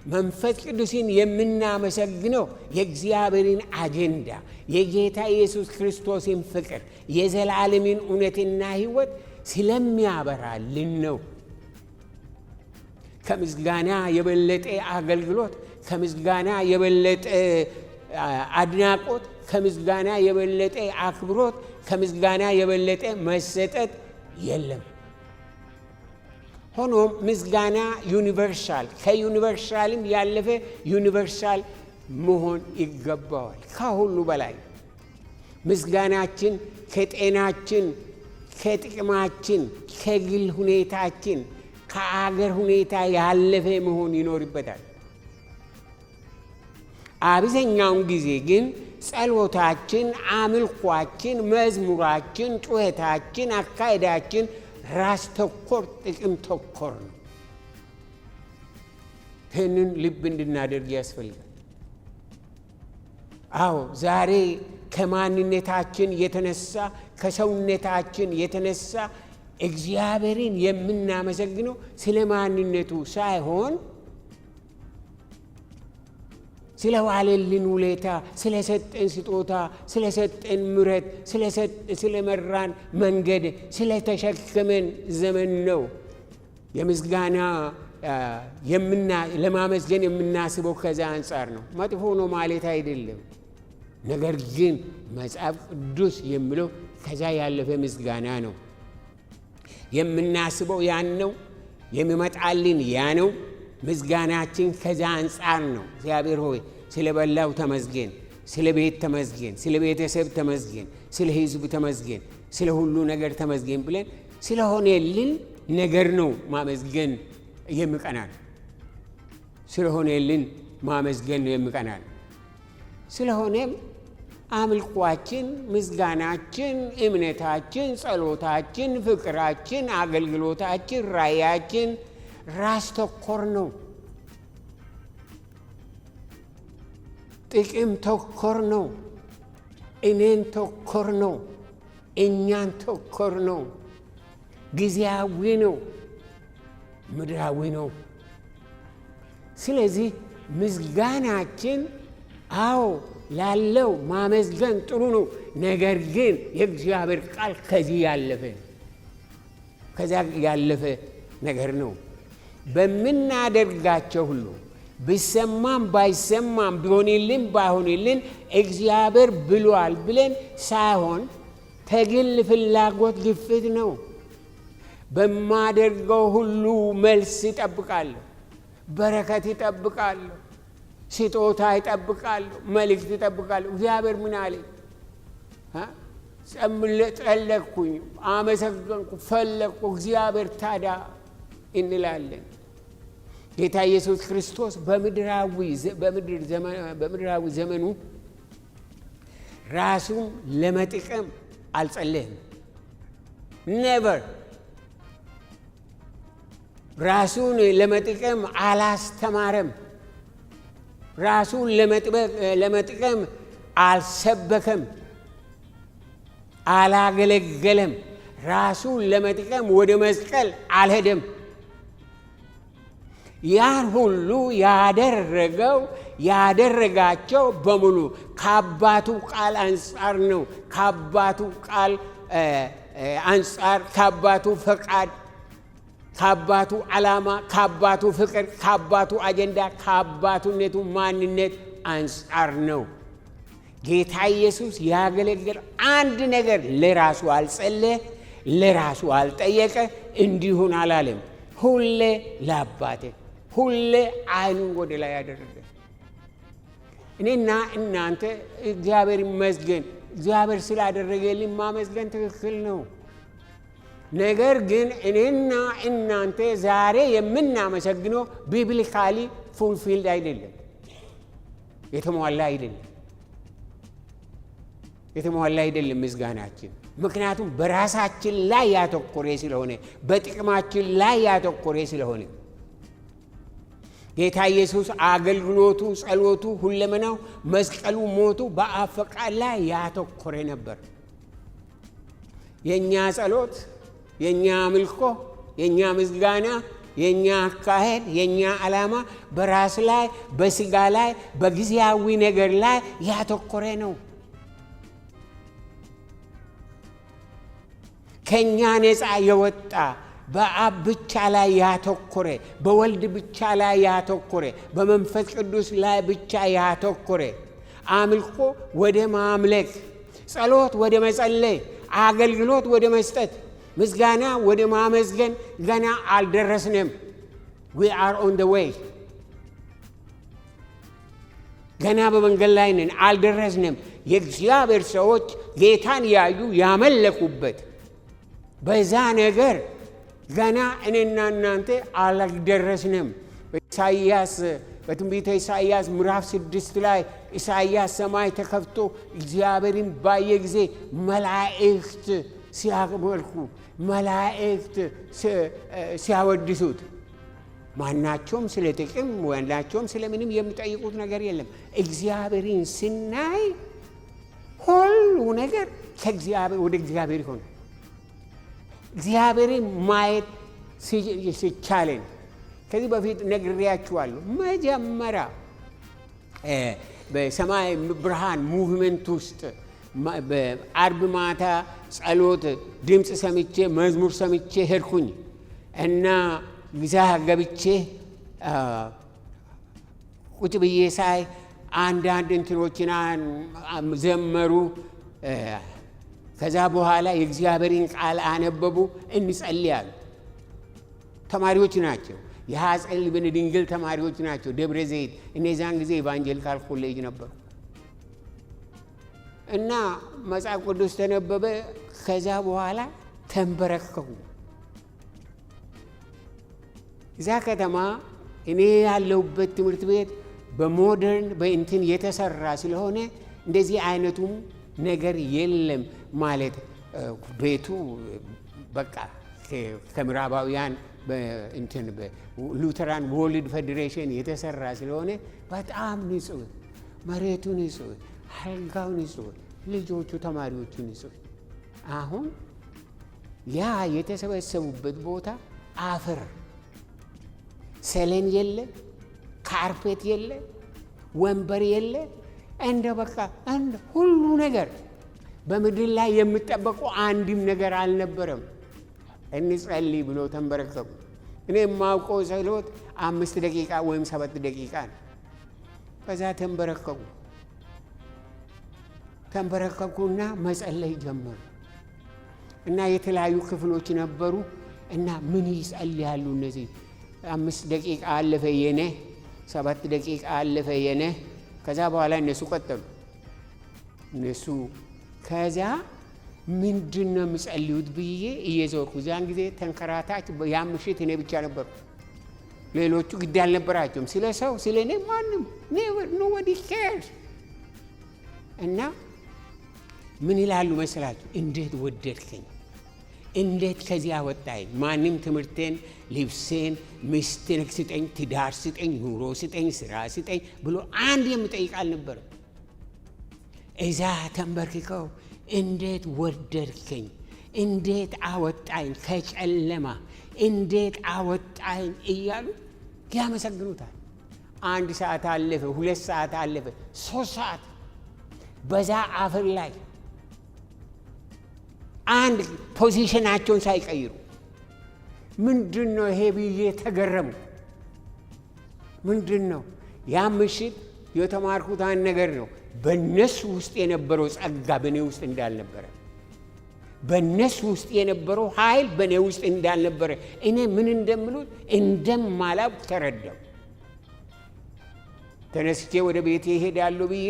መንፈስ ቅዱስን የምናመሰግነው የእግዚአብሔርን አጀንዳ የጌታ ኢየሱስ ክርስቶስን ፍቅር የዘላለምን እውነትና ሕይወት ስለሚያበራልን ነው። ከምስጋና የበለጠ አገልግሎት፣ ከምስጋና የበለጠ አድናቆት፣ ከምስጋና የበለጠ አክብሮት፣ ከምስጋና የበለጠ መሰጠት የለም። ሆኖም ምስጋና ዩኒቨርሳል፣ ከዩኒቨርሳልም ያለፈ ዩኒቨርሳል መሆን ይገባዋል። ከሁሉ በላይ ምስጋናችን ከጤናችን፣ ከጥቅማችን፣ ከግል ሁኔታችን፣ ከአገር ሁኔታ ያለፈ መሆን ይኖርበታል። አብዛኛውን ጊዜ ግን ጸሎታችን፣ አምልኳችን፣ መዝሙራችን፣ ጩኸታችን፣ አካሄዳችን ራስ ተኮር፣ ጥቅም ተኮር ነው። ይህንን ልብ እንድናደርግ ያስፈልጋል። አዎ ዛሬ ከማንነታችን የተነሳ ከሰውነታችን የተነሳ እግዚአብሔርን የምናመሰግነው ስለ ማንነቱ ሳይሆን ስለዋለልን ውለታ፣ ስለሰጠን ስጦታ፣ ስለሰጠን ምሕረት፣ ስለመራን መንገድ፣ ስለተሸከመን ዘመን ነው። የምስጋና ለማመስገን የምናስበው ከዛ አንጻር ነው። መጥፎ ነው ማለት አይደለም። ነገር ግን መጽሐፍ ቅዱስ የሚለው ከዛ ያለፈ ምስጋና ነው። የምናስበው ያን ነው። የሚመጣልን ያ ነው። ምስጋናችን ከዛ አንጻር ነው። እግዚአብሔር ሆይ ስለ በላው ተመስገን፣ ስለ ቤት ተመስገን፣ ስለ ቤተሰብ ተመስገን፣ ስለ ሕዝብ ተመስገን፣ ስለ ሁሉ ነገር ተመስገን ብለን ስለሆነልን ነገር ነው ማመስገን የሚቀናል። ስለሆነልን ማመስገን ነው የሚቀናል። ስለሆነም አምልኳችን፣ ምስጋናችን፣ እምነታችን፣ ጸሎታችን፣ ፍቅራችን፣ አገልግሎታችን፣ ራእያችን ራስ ተኮር ነው። ጥቅም ተኮር ነው። እኔን ተኮር ነው። እኛን ተኮር ነው። ጊዜያዊ ነው። ምድራዊ ነው። ስለዚህ ምስጋናችን ላለው ማመስገን ጥሩ ነው። ነገር ግን የእግዚአብሔር ቃል ከዚህ ያለፈ ነገር ነው። በምናደርጋቸው ሁሉ ቢሰማም ባይሰማም ቢሆንልን ባይሆንልን እግዚአብሔር ብሏል ብለን ሳይሆን ተግል ፍላጎት ግፊት ነው። በማደርገው ሁሉ መልስ ይጠብቃለሁ፣ በረከት ይጠብቃለሁ፣ ስጦታ ይጠብቃለሁ፣ መልእክት ይጠብቃለሁ። እግዚአብሔር ምን አለኝ? ጠለቅኩኝ፣ አመሰገንኩ፣ ፈለቅኩ፣ እግዚአብሔር ታዲያ እንላለን። ጌታ ኢየሱስ ክርስቶስ በምድራዊ ዘመኑ ራሱን ለመጥቀም አልጸለየም። ኔቨር። ራሱን ለመጥቀም አላስተማረም። ራሱን ለመጥቀም አልሰበከም፣ አላገለገለም። ራሱን ለመጥቀም ወደ መስቀል አልሄደም። ያን ሁሉ ያደረጋቸው በሙሉ ከአባቱ ቃል አንጻር ነው። ከአባቱ ቃል አንጻር፣ ከአባቱ ፈቃድ፣ ከአባቱ ዓላማ፣ ከአባቱ ፍቅር፣ ከአባቱ አጀንዳ፣ ከአባቱነቱ ማንነት አንጻር ነው። ጌታ ኢየሱስ ያገለገለ አንድ ነገር ለራሱ አልጸለየ፣ ለራሱ አልጠየቀ፣ እንዲሁን አላለም። ሁሌ ለአባቴ፣ ሁሌ ዓይኑን ወደ ላይ ያደረገ። እኔና እናንተ እግዚአብሔር ይመስገን፣ እግዚአብሔር ስላደረገልኝ ማመስገን ትክክል ነው። ነገር ግን እኔና እናንተ ዛሬ የምናመሰግነው ቢብሊካሊ ፉልፊልድ አይደለም፣ የተሟላ አይደለም ምስጋናችን። ምክንያቱም በራሳችን ላይ ያተኮረ ስለሆነ፣ በጥቅማችን ላይ ያተኮረ ስለሆነ ጌታ ኢየሱስ አገልግሎቱ፣ ጸሎቱ፣ ሁለመናው፣ መስቀሉ፣ ሞቱ በአብ ፈቃድ ላይ ያተኮረ ነበር። የኛ ጸሎት፣ የኛ አምልኮ፣ የኛ ምስጋና፣ የኛ አካሄድ፣ የኛ ዓላማ በራስ ላይ፣ በስጋ ላይ፣ በጊዜያዊ ነገር ላይ ያተኮረ ነው። ከኛ ነፃ የወጣ በአብ ብቻ ላይ ያተኮረ፣ በወልድ ብቻ ላይ ያተኮረ፣ በመንፈስ ቅዱስ ላይ ብቻ ያተኮረ አምልኮ ወደ ማምለክ፣ ጸሎት ወደ መጸለይ፣ አገልግሎት ወደ መስጠት፣ ምስጋና ወደ ማመስገን ገና አልደረስንም። we are on the way። ገና በመንገድ ላይ ነን፣ አልደረስንም። የእግዚአብሔር ሰዎች ጌታን ያዩ ያመለኩበት በዛ ነገር ገና እኔና እናንተ አልደረስንም። በትንቢተ ኢሳይያስ ምዕራፍ 6 ላይ ኢሳይያስ ሰማይ ተከፍቶ እግዚአብሔርን ባየ ጊዜ መላእክት ሲያመልኩ፣ መላእክት ሲያወድሱት፣ ማናቸውም ስለ ጥቅም ማናቸውም ስለምንም የሚጠይቁት ነገር የለም። እግዚአብሔርን ስናይ ሁሉ ነገር ከእግዚአብሔር ወደ እግዚአብሔር ይሆናል። እግዚአብሔርን ማየት ሲቻለን ከዚህ በፊት ነግሬያችኋለሁ። መጀመሪያ በሰማይ ብርሃን ሙቭመንት ውስጥ በአርብ ማታ ጸሎት ድምፅ ሰምቼ መዝሙር ሰምቼ ሄድኩኝ እና ግዛ ገብቼ ቁጭ ብዬ ሳይ አንዳንድ እንትኖችን ዘመሩ። ከዛ በኋላ የእግዚአብሔርን ቃል አነበቡ። እንጸልያለን። ተማሪዎች ናቸው። የሐጸል ብን ድንግል ተማሪዎች ናቸው። ደብረ ዘይት እነዛን ጊዜ ኢቫንጀሊካል ኮሌጅ ነበሩ እና መጽሐፍ ቅዱስ ተነበበ። ከዛ በኋላ ተንበረከኩ። እዛ ከተማ እኔ ያለሁበት ትምህርት ቤት በሞደርን በእንትን የተሰራ ስለሆነ እንደዚህ አይነቱም ነገር የለም ማለት ቤቱ በቃ ከምዕራባውያን በእንትን በሉተራን ወርልድ ፌዴሬሽን የተሰራ ስለሆነ በጣም ንጹህ፣ መሬቱ ንጹህ፣ አልጋው ንጹህ፣ ልጆቹ ተማሪዎቹ ንጹህ። አሁን ያ የተሰበሰቡበት ቦታ አፈር፣ ሰሌን የለ፣ ካርፔት የለ፣ ወንበር የለ፣ እንደ በቃ እንደ ሁሉ ነገር በምድር ላይ የሚጠበቁ አንድም ነገር አልነበረም። እንጸልይ ብሎ ተንበረከኩ። እኔ የማውቀው ጸሎት 5 ደቂቃ ወይም 7 ደቂቃ ነው። ከዛ ተንበረከኩና መጸለይ ጀመሩ እና የተለያዩ ክፍሎች ነበሩ እና ምን ይጸልያሉ እነዚህ 5 ደቂቃ አለፈ የኔ 7 ደቂቃ አለፈ የኔ። ከዛ በኋላ እነሱ ቀጠሉ። እነሱ ከዛ ምንድነው የምጸልዩት ብዬ እየዞርኩ ዛን ጊዜ ተንከራታች ያ ምሽት እኔ ብቻ ነበርኩ። ሌሎቹ ግድ አልነበራቸውም ስለ ሰው ስለ እኔ ማንም nobody cares። እና ምን ይላሉ መሰላችሁ? እንዴት ወደድከኝ፣ እንዴት ከዚያ ወጣኝ። ማንም ትምህርቴን፣ ልብሴን፣ ሚስቴን ስጠኝ፣ ትዳር ስጠኝ፣ ኑሮ ስጠኝ፣ ስራ ስጠኝ ብሎ አንድ የምጠይቅ አልነበረም። እዛ ተንበርክከው እንዴት ወደድከኝ፣ እንዴት አወጣኝ ከጨለማ፣ እንዴት አወጣኝ እያሉ ያመሰግኑታል። 1 ሰዓት አለፈ፣ 2 ሰዓት አለፈ፣ 3 ሰዓት በዛ አፈር ላይ አንድ ፖዚሽናቸውን ሳይቀይሩ ምንድነው ይሄ ብዬ ተገረሙ። ምንድነው ያ ምሽት የተማርኩት አንድ ነገር ነው። በነሱ ውስጥ የነበረው ጸጋ በኔ ውስጥ እንዳልነበረ፣ በነሱ ውስጥ የነበረው ኃይል በኔ ውስጥ እንዳልነበረ፣ እኔ ምን እንደምሉት እንደማላውቅ ተረዳው። ተነስቼ ወደ ቤቴ እሄዳለሁ ብዬ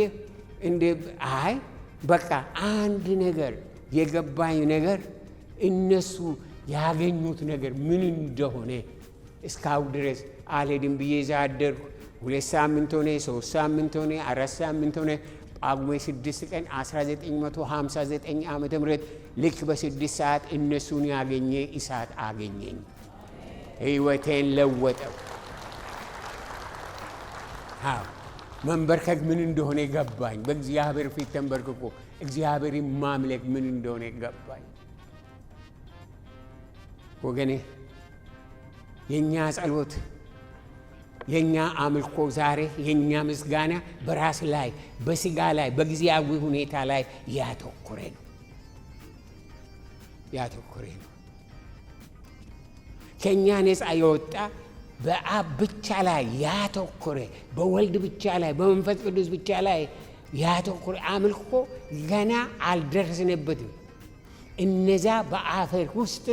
አይ በቃ አንድ ነገር የገባኝ ነገር እነሱ ያገኙት ነገር ምን እንደሆነ እስካሁን ድረስ አልሄድም ብዬ እዛ አደርኩ። 2 ሳምንት ሆነ፣ 3 ሳምንት ሆነ፣ 4 ሳምንት ሆነ። ጳጉሜ 6 ቀን 1959 ዓመተ ምህረት ልክ በ6 ሰዓት እነሱን ያገኘ እሳት አገኘኝ። ሕይወቴን ለወጠው። መንበርከክ ምን እንደሆነ ገባኝ። በእግዚአብሔር ፊት ተንበርክኮ እግዚአብሔርን ማምለክ ምን እንደሆነ ገባኝ። ወገኔ የኛ ጸሎት፣ የኛ አምልኮ ዛሬ የኛ ምስጋና በራስ ላይ፣ በስጋ ላይ፣ በጊዜያዊ ሁኔታ ላይ ያተኮረ ነው። ከኛ ነፃ የወጣ በአብ ብቻ ላይ ያተኮረ፣ በወልድ ብቻ ላይ፣ በመንፈስ ቅዱስ ብቻ ላይ ያተኮረ አምልኮ ገና አልደረስንበትም። እነዛ በአፈር ውስጥ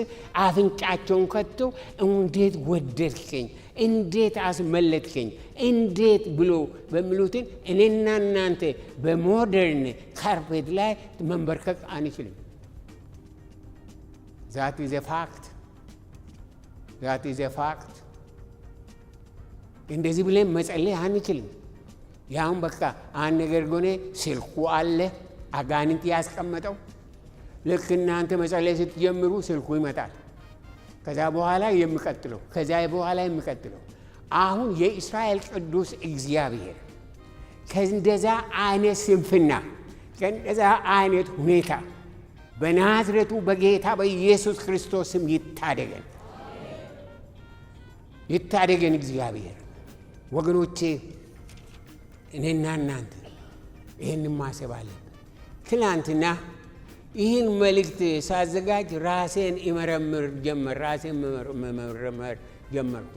አፍንጫቸውን ከቶ እንዴት ወደድከኝ፣ እንዴት አስመለጥከኝ፣ እንዴት ብሎ በሚሉትን እኔና እናንተ በሞደርን ካርፔት ላይ መንበርከክ አንችልም። ዛት ኢዝ ኤ ፋክት። እንደዚህ ብለን መጸለይ አንችልም። ያሁን በቃ አንድ ነገር ጎኔ ስልኩ አለ አጋንንት ያስቀመጠው። ልክ እናንተ መጸለይ ስትጀምሩ ስልኩ ይመጣል። ከዛ በኋላ የሚቀጥለው፣ ከዛ በኋላ የሚቀጥለው። አሁን የእስራኤል ቅዱስ እግዚአብሔር ከእንደዛ አይነት ስንፍና፣ ከእንደዛ አይነት ሁኔታ በናዝሬቱ በጌታ በኢየሱስ ክርስቶስ ስም ይታደገን እግዚአብሔር። ወገኖቼ እኔና እናንተ ይህን ማሰብ አለብን። ትናንትና ይህን መልእክት ሳዘጋጅ ራሴን መመርመር ጀመርኩ።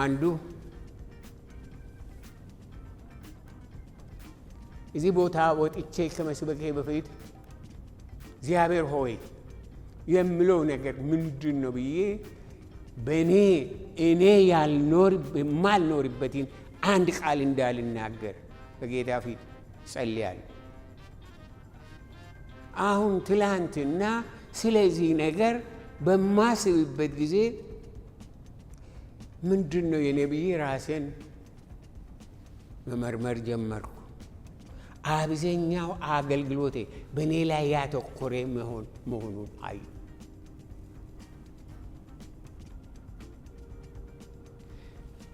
አንዱ እዚህ ቦታ ወጥቼ ከመስበኬ በፊት እግዚአብሔር ሆይ የምለው ነገር ምንድን ነው ብዬ እኔ የማልኖርበትን አንድ ቃል እንዳልናገር በጌታ ፊት ጸልያለሁ። አሁን ትላንትና ስለዚህ ነገር በማስብበት ጊዜ ምንድን ነው የኔ ብዬ ራሴን መመርመር ጀመርኩ። አብዛኛው አገልግሎቴ በእኔ ላይ ያተኮረ መሆኑን አየሁ።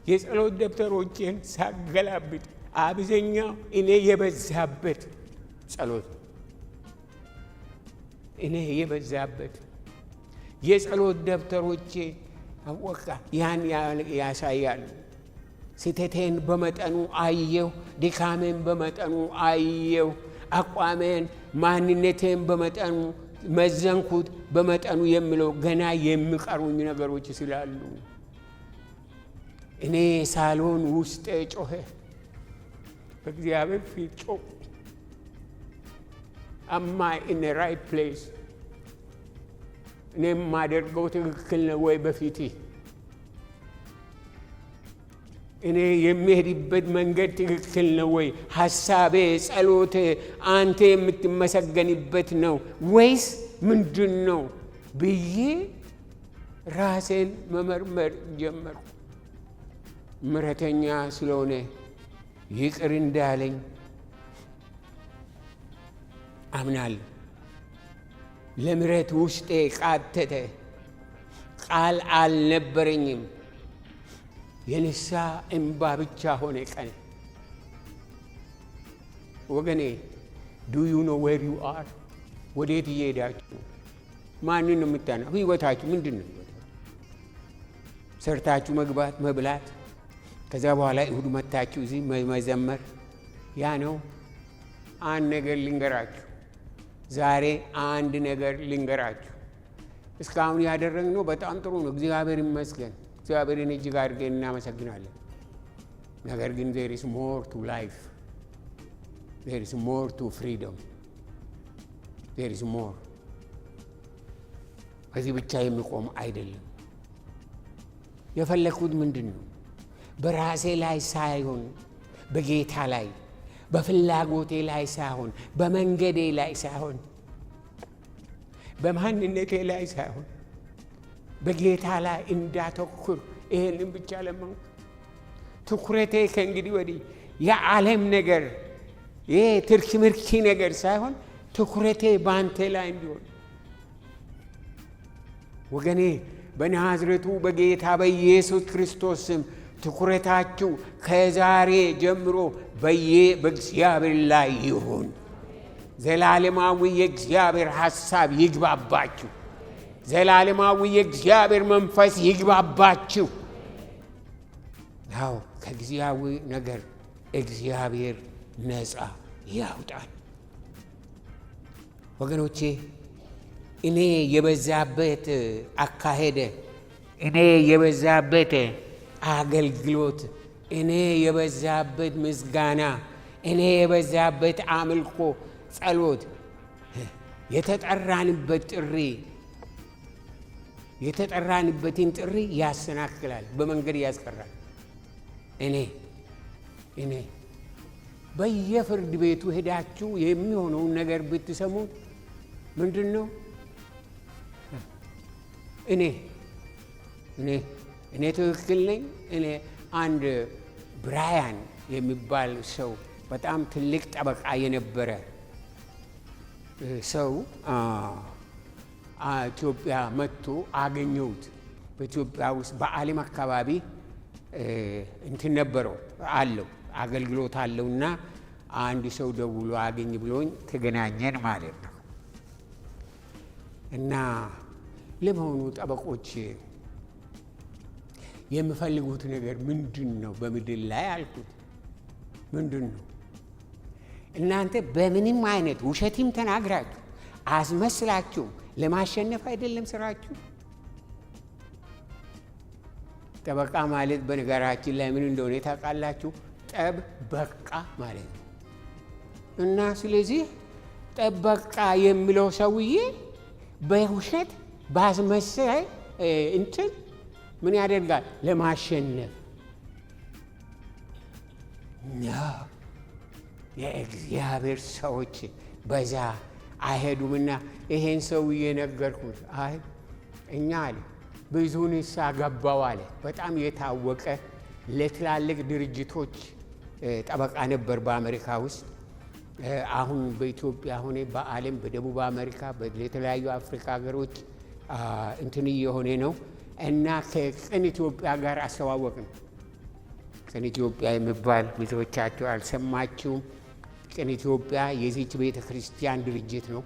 የጸሎት ደብተሮቼን ሳገላብጥ አብዛኛው እኔ የበዛበት ጸሎት፣ እኔ የበዛበት የጸሎት ደብተሮቼ አወቃ ያን ያሳያሉ። ስህተቴን በመጠኑ አየሁ፣ ድካሜን በመጠኑ አየሁ፣ አቋሜን ማንነቴን በመጠኑ መዘንኩት። በመጠኑ የምለው ገና የሚቀሩኝ ነገሮች ስላሉ እኔ ሳሎን ውስጥ ጮኸ፣ በእግዚአብሔር ፊት ጮህ። Am I in the right place? እኔ የማደርገው ትክክል ነው ወይ በፊቴ? እኔ የሚሄድበት መንገድ ትክክል ነው ወይ? ሐሳቤ፣ ጸሎቴ አንተ የምትመሰገንበት ነው ወይስ ምንድን ነው ብዬ ራሴን መመርመር ጀመርኩ። ምሕረተኛ ስለሆነ ይቅር እንዳለኝ አምናለሁ። ለምሕረት ውስጤ ቃተተ። ቃል አልነበረኝም። የንስሐ እንባ ብቻ ሆነ ቀን። ወገኔ ዱ ዩ ኖ ዌር ዩ አር? ወዴት እየሄዳችሁ? ማንን ነው የምታነው? ህይወታችሁ ምንድን ነው? ሰርታችሁ መግባት መብላት፣ ከዛ በኋላ እሁድ መታችሁ እዚህ መዘመር፣ ያ ነው? አንድ ነገር ልንገራችሁ። ዛሬ አንድ ነገር ልንገራችሁ። እስካሁን ያደረግነው በጣም ጥሩ ነው፣ እግዚአብሔር ይመስገን። እግዚአብሔርን እጅግ አድርገን እናመሰግናለን። ነገር ግን there is more to life, there is more to freedom, there is more። በዚህ ብቻ የሚቆም አይደለም። የፈለኩት ምንድን ነው? በራሴ ላይ ሳይሆን በጌታ ላይ፣ በፍላጎቴ ላይ ሳይሆን በመንገዴ ላይ ሳይሆን በማንነቴ ላይ ሳይሆን በጌታ ላይ እንዳተኩር ይሄንን ብቻ ለመንኩ። ትኩረቴ ከእንግዲህ ወዲህ የዓለም ነገር፣ ይሄ ትርኪ ምርኪ ነገር ሳይሆን ትኩረቴ በአንተ ላይ እንዲሆን። ወገኔ በናዝሬቱ በጌታ በኢየሱስ ክርስቶስ ስም ትኩረታችሁ ከዛሬ ጀምሮ በእግዚአብሔር ላይ ይሁን። ዘላለማዊ የእግዚአብሔር ሐሳብ ይግባባችሁ። ዘላለማዊ የእግዚአብሔር መንፈስ ይግባባችሁ። ያው ከጊዜያዊ ነገር እግዚአብሔር ነፃ ያውጣል። ወገኖቼ እኔ የበዛበት አካሄደ፣ እኔ የበዛበት አገልግሎት፣ እኔ የበዛበት ምስጋና፣ እኔ የበዛበት አምልኮ፣ ጸሎት፣ የተጠራንበት ጥሪ የተጠራንበትን ጥሪ ያሰናክላል፣ በመንገድ ያስቀራል። እኔ በየፍርድ ቤቱ ሄዳችሁ የሚሆነውን ነገር ብትሰሙ ምንድን ነው? እኔ ትክክል ነኝ። እኔ አንድ ብራያን የሚባል ሰው በጣም ትልቅ ጠበቃ የነበረ ሰው ኢትዮጵያ መጥቶ አገኘሁት። በኢትዮጵያ ውስጥ በዓለም አካባቢ እንትን ነበረው አለው አገልግሎት አለውና አንድ ሰው ደውሎ አገኝ ብሎኝ ተገናኘን ማለት ነው። እና ለመሆኑ ጠበቆች የሚፈልጉት ነገር ምንድን ነው በምድር ላይ አልኩት። ምንድን ነው? እናንተ በምንም አይነት ውሸትም ተናግራችሁ አስመስላችሁ ለማሸነፍ አይደለም ስራችሁ። ጠበቃ ማለት በነገራችን ላይ ምን እንደሆነ ታውቃላችሁ? ጠብ በቃ ማለት ነው። እና ስለዚህ ጠበቃ የሚለው ሰውዬ በውሸት ባስመሰል እንትን ምን ያደርጋል? ለማሸነፍ ነው። የእግዚአብሔር ሰዎች በዛ አይሄዱምና ይሄን ሰውዬ ነገርኩት። አይ እኛ አለ ብዙ ንስሐ ገባው አለ። በጣም የታወቀ ለትላልቅ ድርጅቶች ጠበቃ ነበር በአሜሪካ ውስጥ። አሁን በኢትዮጵያ ሆነ በዓለም በደቡብ አሜሪካ በተለያዩ አፍሪካ ሀገሮች እንትን እየሆነ ነው እና ከቅን ኢትዮጵያ ጋር አስተዋወቅ ነው። ቅን ኢትዮጵያ የሚባል ብዙዎቻችሁ አልሰማችሁም። ቅን ኢትዮጵያ የዚች ቤተ ክርስቲያን ድርጅት ነው።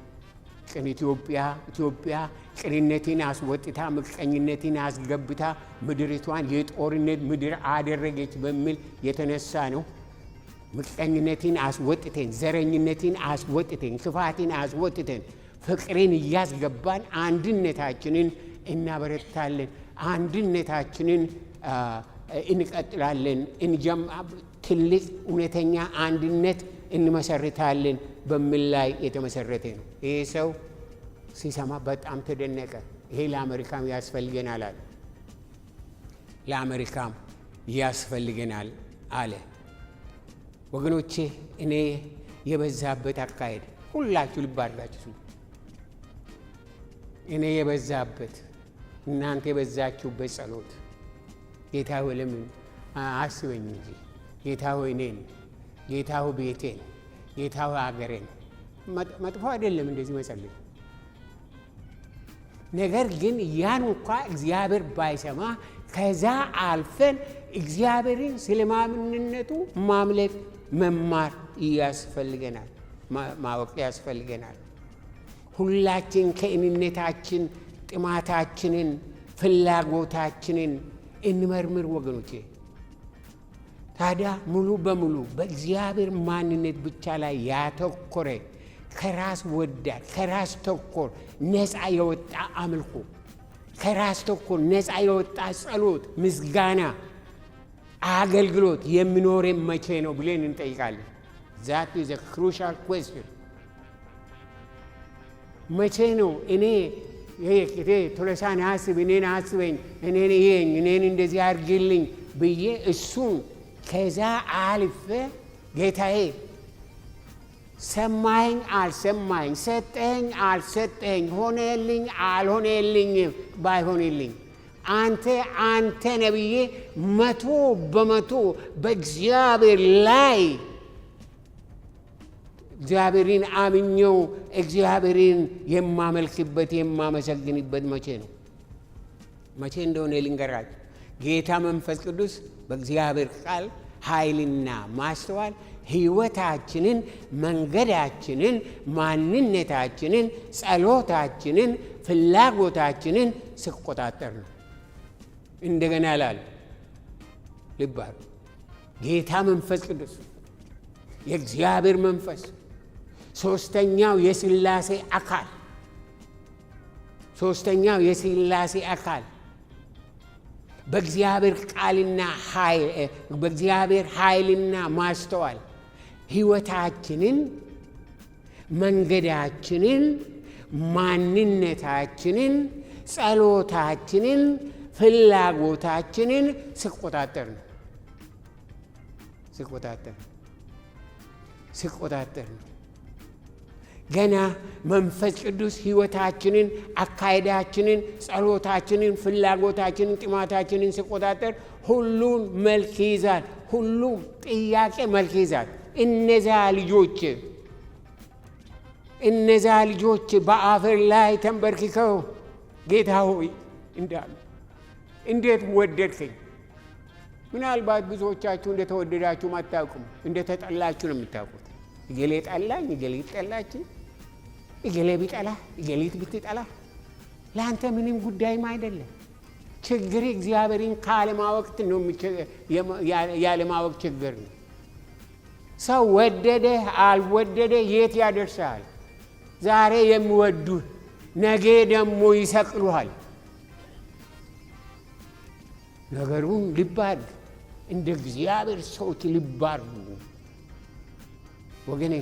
ቅን ኢትዮጵያ ቅንነትን አስወጥታ ምቀኝነትን አስገብታ ምድሪቷን የጦርነት ምድር አደረገች በሚል የተነሳ ነው። ምቀኝነትን አስወጥተን፣ ዘረኝነትን አስወጥተን፣ ክፋትን አስወጥተን ፍቅርን እያስገባን አንድነታችንን እናበረታለን፣ አንድነታችንን እንቀጥላለን፣ ትልቅ እውነተኛ አንድነት እንመሰርታለን በሚል ላይ የተመሰረተ ነው። ይሄ ሰው ሲሰማ በጣም ተደነቀ። ይሄ ለአሜሪካም ያስፈልገናል አለ። ለአሜሪካም ያስፈልገናል አለ። ወገኖቼ እኔ የበዛበት አካሄድ ሁላችሁ ልብ አድርጋችሁ እኔ የበዛበት እናንተ የበዛችሁበት ጸሎት ጌታ ሆይ ለምን አስበኝ እንጂ ጌታ ሆይ እኔን፣ ጌታ ሆይ ቤቴን፣ ጌታ ሆይ አገሬን። መጥፎ አይደለም እንደዚህ መጸለይ። ነገር ግን ያን እንኳ እግዚአብሔር ባይሰማ ከዛ አልፈን እግዚአብሔርን ስለማምንነቱ ማምለክ መማር ያስፈልገናል፣ ማወቅ ያስፈልገናል። ሁላችን ከእኔነታችን ጥማታችንን ፍላጎታችንን እንመርምር ወገኖቼ። ታዲያ ሙሉ በሙሉ በእግዚአብሔር ማንነት ብቻ ላይ ያተኮረ ከራስ ወዳድ ከራስ ተኮር ነፃ የወጣ አምልኮ፣ ከራስ ተኮር ነፃ የወጣ ጸሎት፣ ምስጋና፣ አገልግሎት የሚኖረን መቼ ነው ብለን እንጠይቃለን። ዛት ኢዝ ኤ ክሩሻል ኩዌስችን። መቼ ነው እኔ ቶሎሳን አስብ፣ እኔን አስበኝ፣ እኔን ይሄኝ፣ እኔን እንደዚህ አድርግልኝ ብዬ እሱን ከዛ አልፈ ጌታዬ ሰማኝ አልሰማኝ፣ ሰጠኝ አልሰጠኝ፣ ሆነልኝ አልሆነልኝ ባይሆንልኝ አንተ ነብዬ 100% በእግዚአብሔር ላይ እግዚአብሔርን አምኜው እግዚአብሔርን የማመልክበት የማመሰግንበት መቼ ነው? መቼ እንደሆነ ልንገራችሁ። ጌታ መንፈስ ቅዱስ በእግዚአብሔር ቃል ኃይልና ማስተዋል ሕይወታችንን፣ መንገዳችንን፣ ማንነታችንን፣ ጸሎታችንን፣ ፍላጎታችንን ሲቆጣጠር ነው። እንደገና ላል ልባል ጌታ መንፈስ ቅዱስ የእግዚአብሔር መንፈስ ሶስተኛው የሥላሴ አካል በእግዚአብሔር ቃልና በእግዚአብሔር ኃይልና ማስተዋል ሕይወታችንን፣ መንገዳችንን፣ ማንነታችንን፣ ጸሎታችንን፣ ፍላጎታችንን ሲቆጣጠር ነው። ገና መንፈስ ቅዱስ ሕይወታችንን፣ አካሄዳችንን፣ ጸሎታችንን፣ ፍላጎታችንን፣ ጥማታችንን ሲቆጣጠር ሁሉን መልክ ይዛል። ሁሉም ጥያቄ መልክ ይዛል። እነዛ ልጆች በአፈር ላይ ተንበርክከው ጌታ ሆይ እንዳሉ እንዴት ወደድከኝ። ምናልባት ብዙዎቻችሁ እንደተወደዳችሁ አታውቁም፣ እንደተጠላችሁ ነው የምታውቁት። እገሌ ጠላኝ፣ እገሌ ጠላችኝ፣ እገሌ ቢጠላ፣ እገሌት ብትጠላ ለአንተ ምንም ጉዳይም አይደለም። ችግር እግዚአብሔርን ካለማወቅ ነው፣ ያለማወቅ ችግር ነው። ሰው ወደደ አልወደደ የት ያደርሳል? ዛሬ የሚወዱ ነገ ደግሞ ይሰቅሉሃል። ነገሩን ልባድ እንደ እግዚአብሔር ሰዎች ልባድ ወገኔ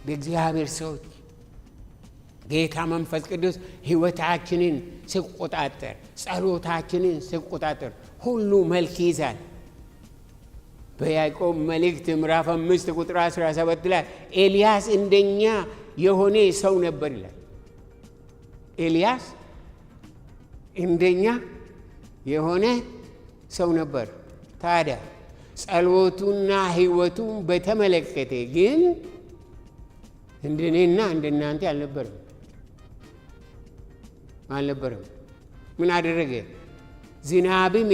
በእግዚአብሔር ሰዎች ጌታ መንፈስ ቅዱስ ሕይወታችንን ሲቆጣጠር ጸሎታችንን ሲቆጣጠር ሁሉ መልክ ይዛል። በያዕቆብ መልእክት ምዕራፍ 5 ቁጥር 17 ላይ ኤልያስ እንደኛ የሆነ ሰው ነበር ይላል። ኤልያስ እንደኛ የሆነ ሰው ነበር። ታዲያ ጸሎቱና ሕይወቱን በተመለከተ ግን እንደኔና እንደናንተ አልነበረም። ምን አደረገ? ዝናብም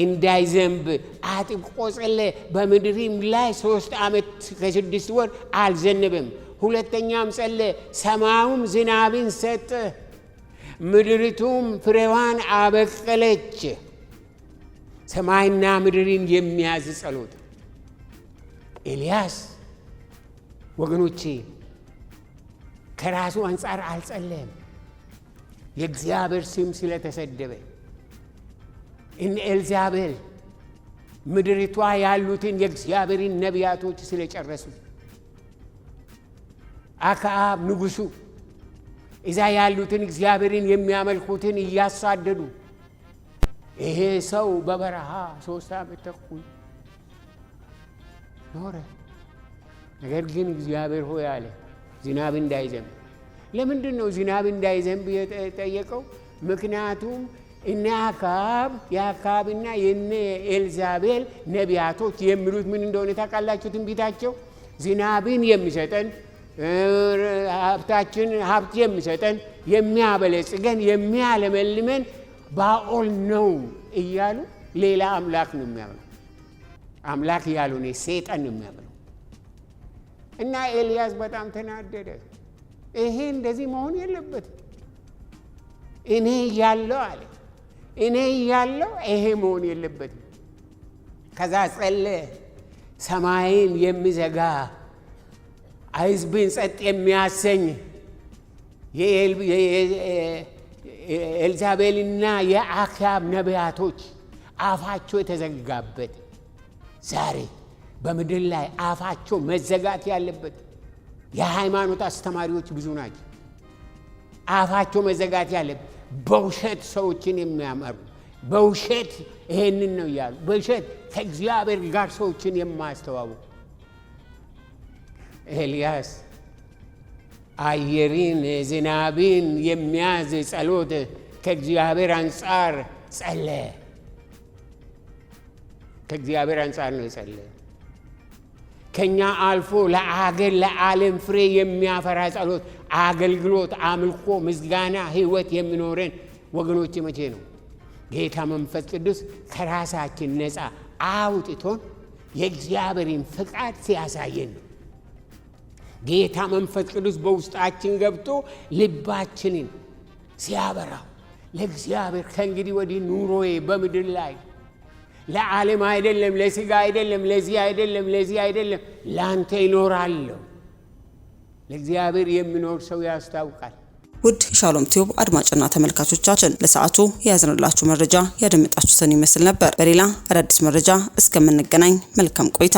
እንዳይዘንብ አጥብቆ ጸለየ። በምድርም ላይ 3 ዓመት ከ6 ወር አልዘነበም። ሁለተኛም ጸለየ፣ ሰማዩም ዝናብን ሰጠ፣ ምድሪቱም ፍሬዋን አበቀለች። ሰማይና ምድርን የሚያዝ ጸሎት። ኤልያስ ወገኖቼ ከራሱ አንጻር አልጸለየም። የእግዚአብሔር ስም ስለተሰደበ እነ ኤልዛቤል ምድሪቷ ያሉትን የእግዚአብሔርን ነቢያቶች ስለጨረሱ፣ አክዓብ ንጉሡ እዛ ያሉትን እግዚአብሔርን የሚያመልኩትን እያሳደዱ ይሄ ሰው በበረሃ 3 ዓመት ተኩል ኖረ። ነገር ግን እግዚአብሔር ሆይ አለ ዝናብ እንዳይዘንብ። ለምንድን ነው ዝናብ እንዳይዘንብ የጠየቀው? ምክንያቱም እነ የአክዓብና የነ ኤልዛቤል ነቢያቶች የሚሉት ምን እንደሆነ ታውቃላችሁ? ትንቢታቸው ዝናብን የሚሰጠን ሀብት የሚሰጠን የሚያበለጽገን የሚያለመልመን ባኦል ነው እያሉ ሌላ አምላክ ነው የሚያምነው። አምላክ ያልሆነ ሰይጣን ነው የሚያምነው። እና ኤልያስ በጣም ተናደደ። ይሄ እንደዚህ መሆን የለበትም። እኔ ያለው አለ እኔ ያለው ይሄ መሆን የለበትም። ከዛ ጸለየ። ሰማይን የሚዘጋ ሕዝብን ጸጥ የሚያሰኝ የኤልዛቤልና የአክዓብ ነቢያቶች አፋቸው የተዘጋበት ዛሬ በምድር ላይ አፋቸው መዘጋት ያለበት የሃይማኖት አስተማሪዎች ብዙ ናቸው። አፋቸው መዘጋት ያለበት በውሸት ሰዎችን የሚያመሩ በውሸት ይሄንን ነው ያሉ በውሸት ከእግዚአብሔር ጋር ሰዎችን የማያስተዋውቁ። ኤልያስ አየርን ዝናብን የሚያዝ ጸሎት ከእግዚአብሔር አንጻር ጸለየ። ከእግዚአብሔር አንጻር ነው የጸለየ። ከኛ አልፎ ለአገር ለዓለም ፍሬ የሚያፈራ ጸሎት፣ አገልግሎት፣ አምልኮ፣ ምስጋና፣ ሕይወት የሚኖረን ወገኖች መቼ ነው? ጌታ መንፈስ ቅዱስ ከራሳችን ነፃ አውጥቶን የእግዚአብሔርን ፍቃድ ሲያሳየን ነው። ጌታ መንፈስ ቅዱስ በውስጣችን ገብቶ ልባችንን ሲያበራው ለእግዚአብሔር ከእንግዲህ ወዲህ ኑሮዬ በምድር ላይ ለዓለም አይደለም፣ ለሥጋ አይደለም፣ ለዚህ አይደለም፣ ለአንተ ይኖራለሁ። ለእግዚአብሔር የሚኖር ሰው ያስታውቃል።
ውድ ሻሎም ቲዩብ አድማጭና ተመልካቾቻችን ለሰዓቱ የያዝንላችሁ መረጃ ያደመጣችሁትን ይመስል ነበር። በሌላ አዳዲስ መረጃ እስከምንገናኝ መልካም ቆይታ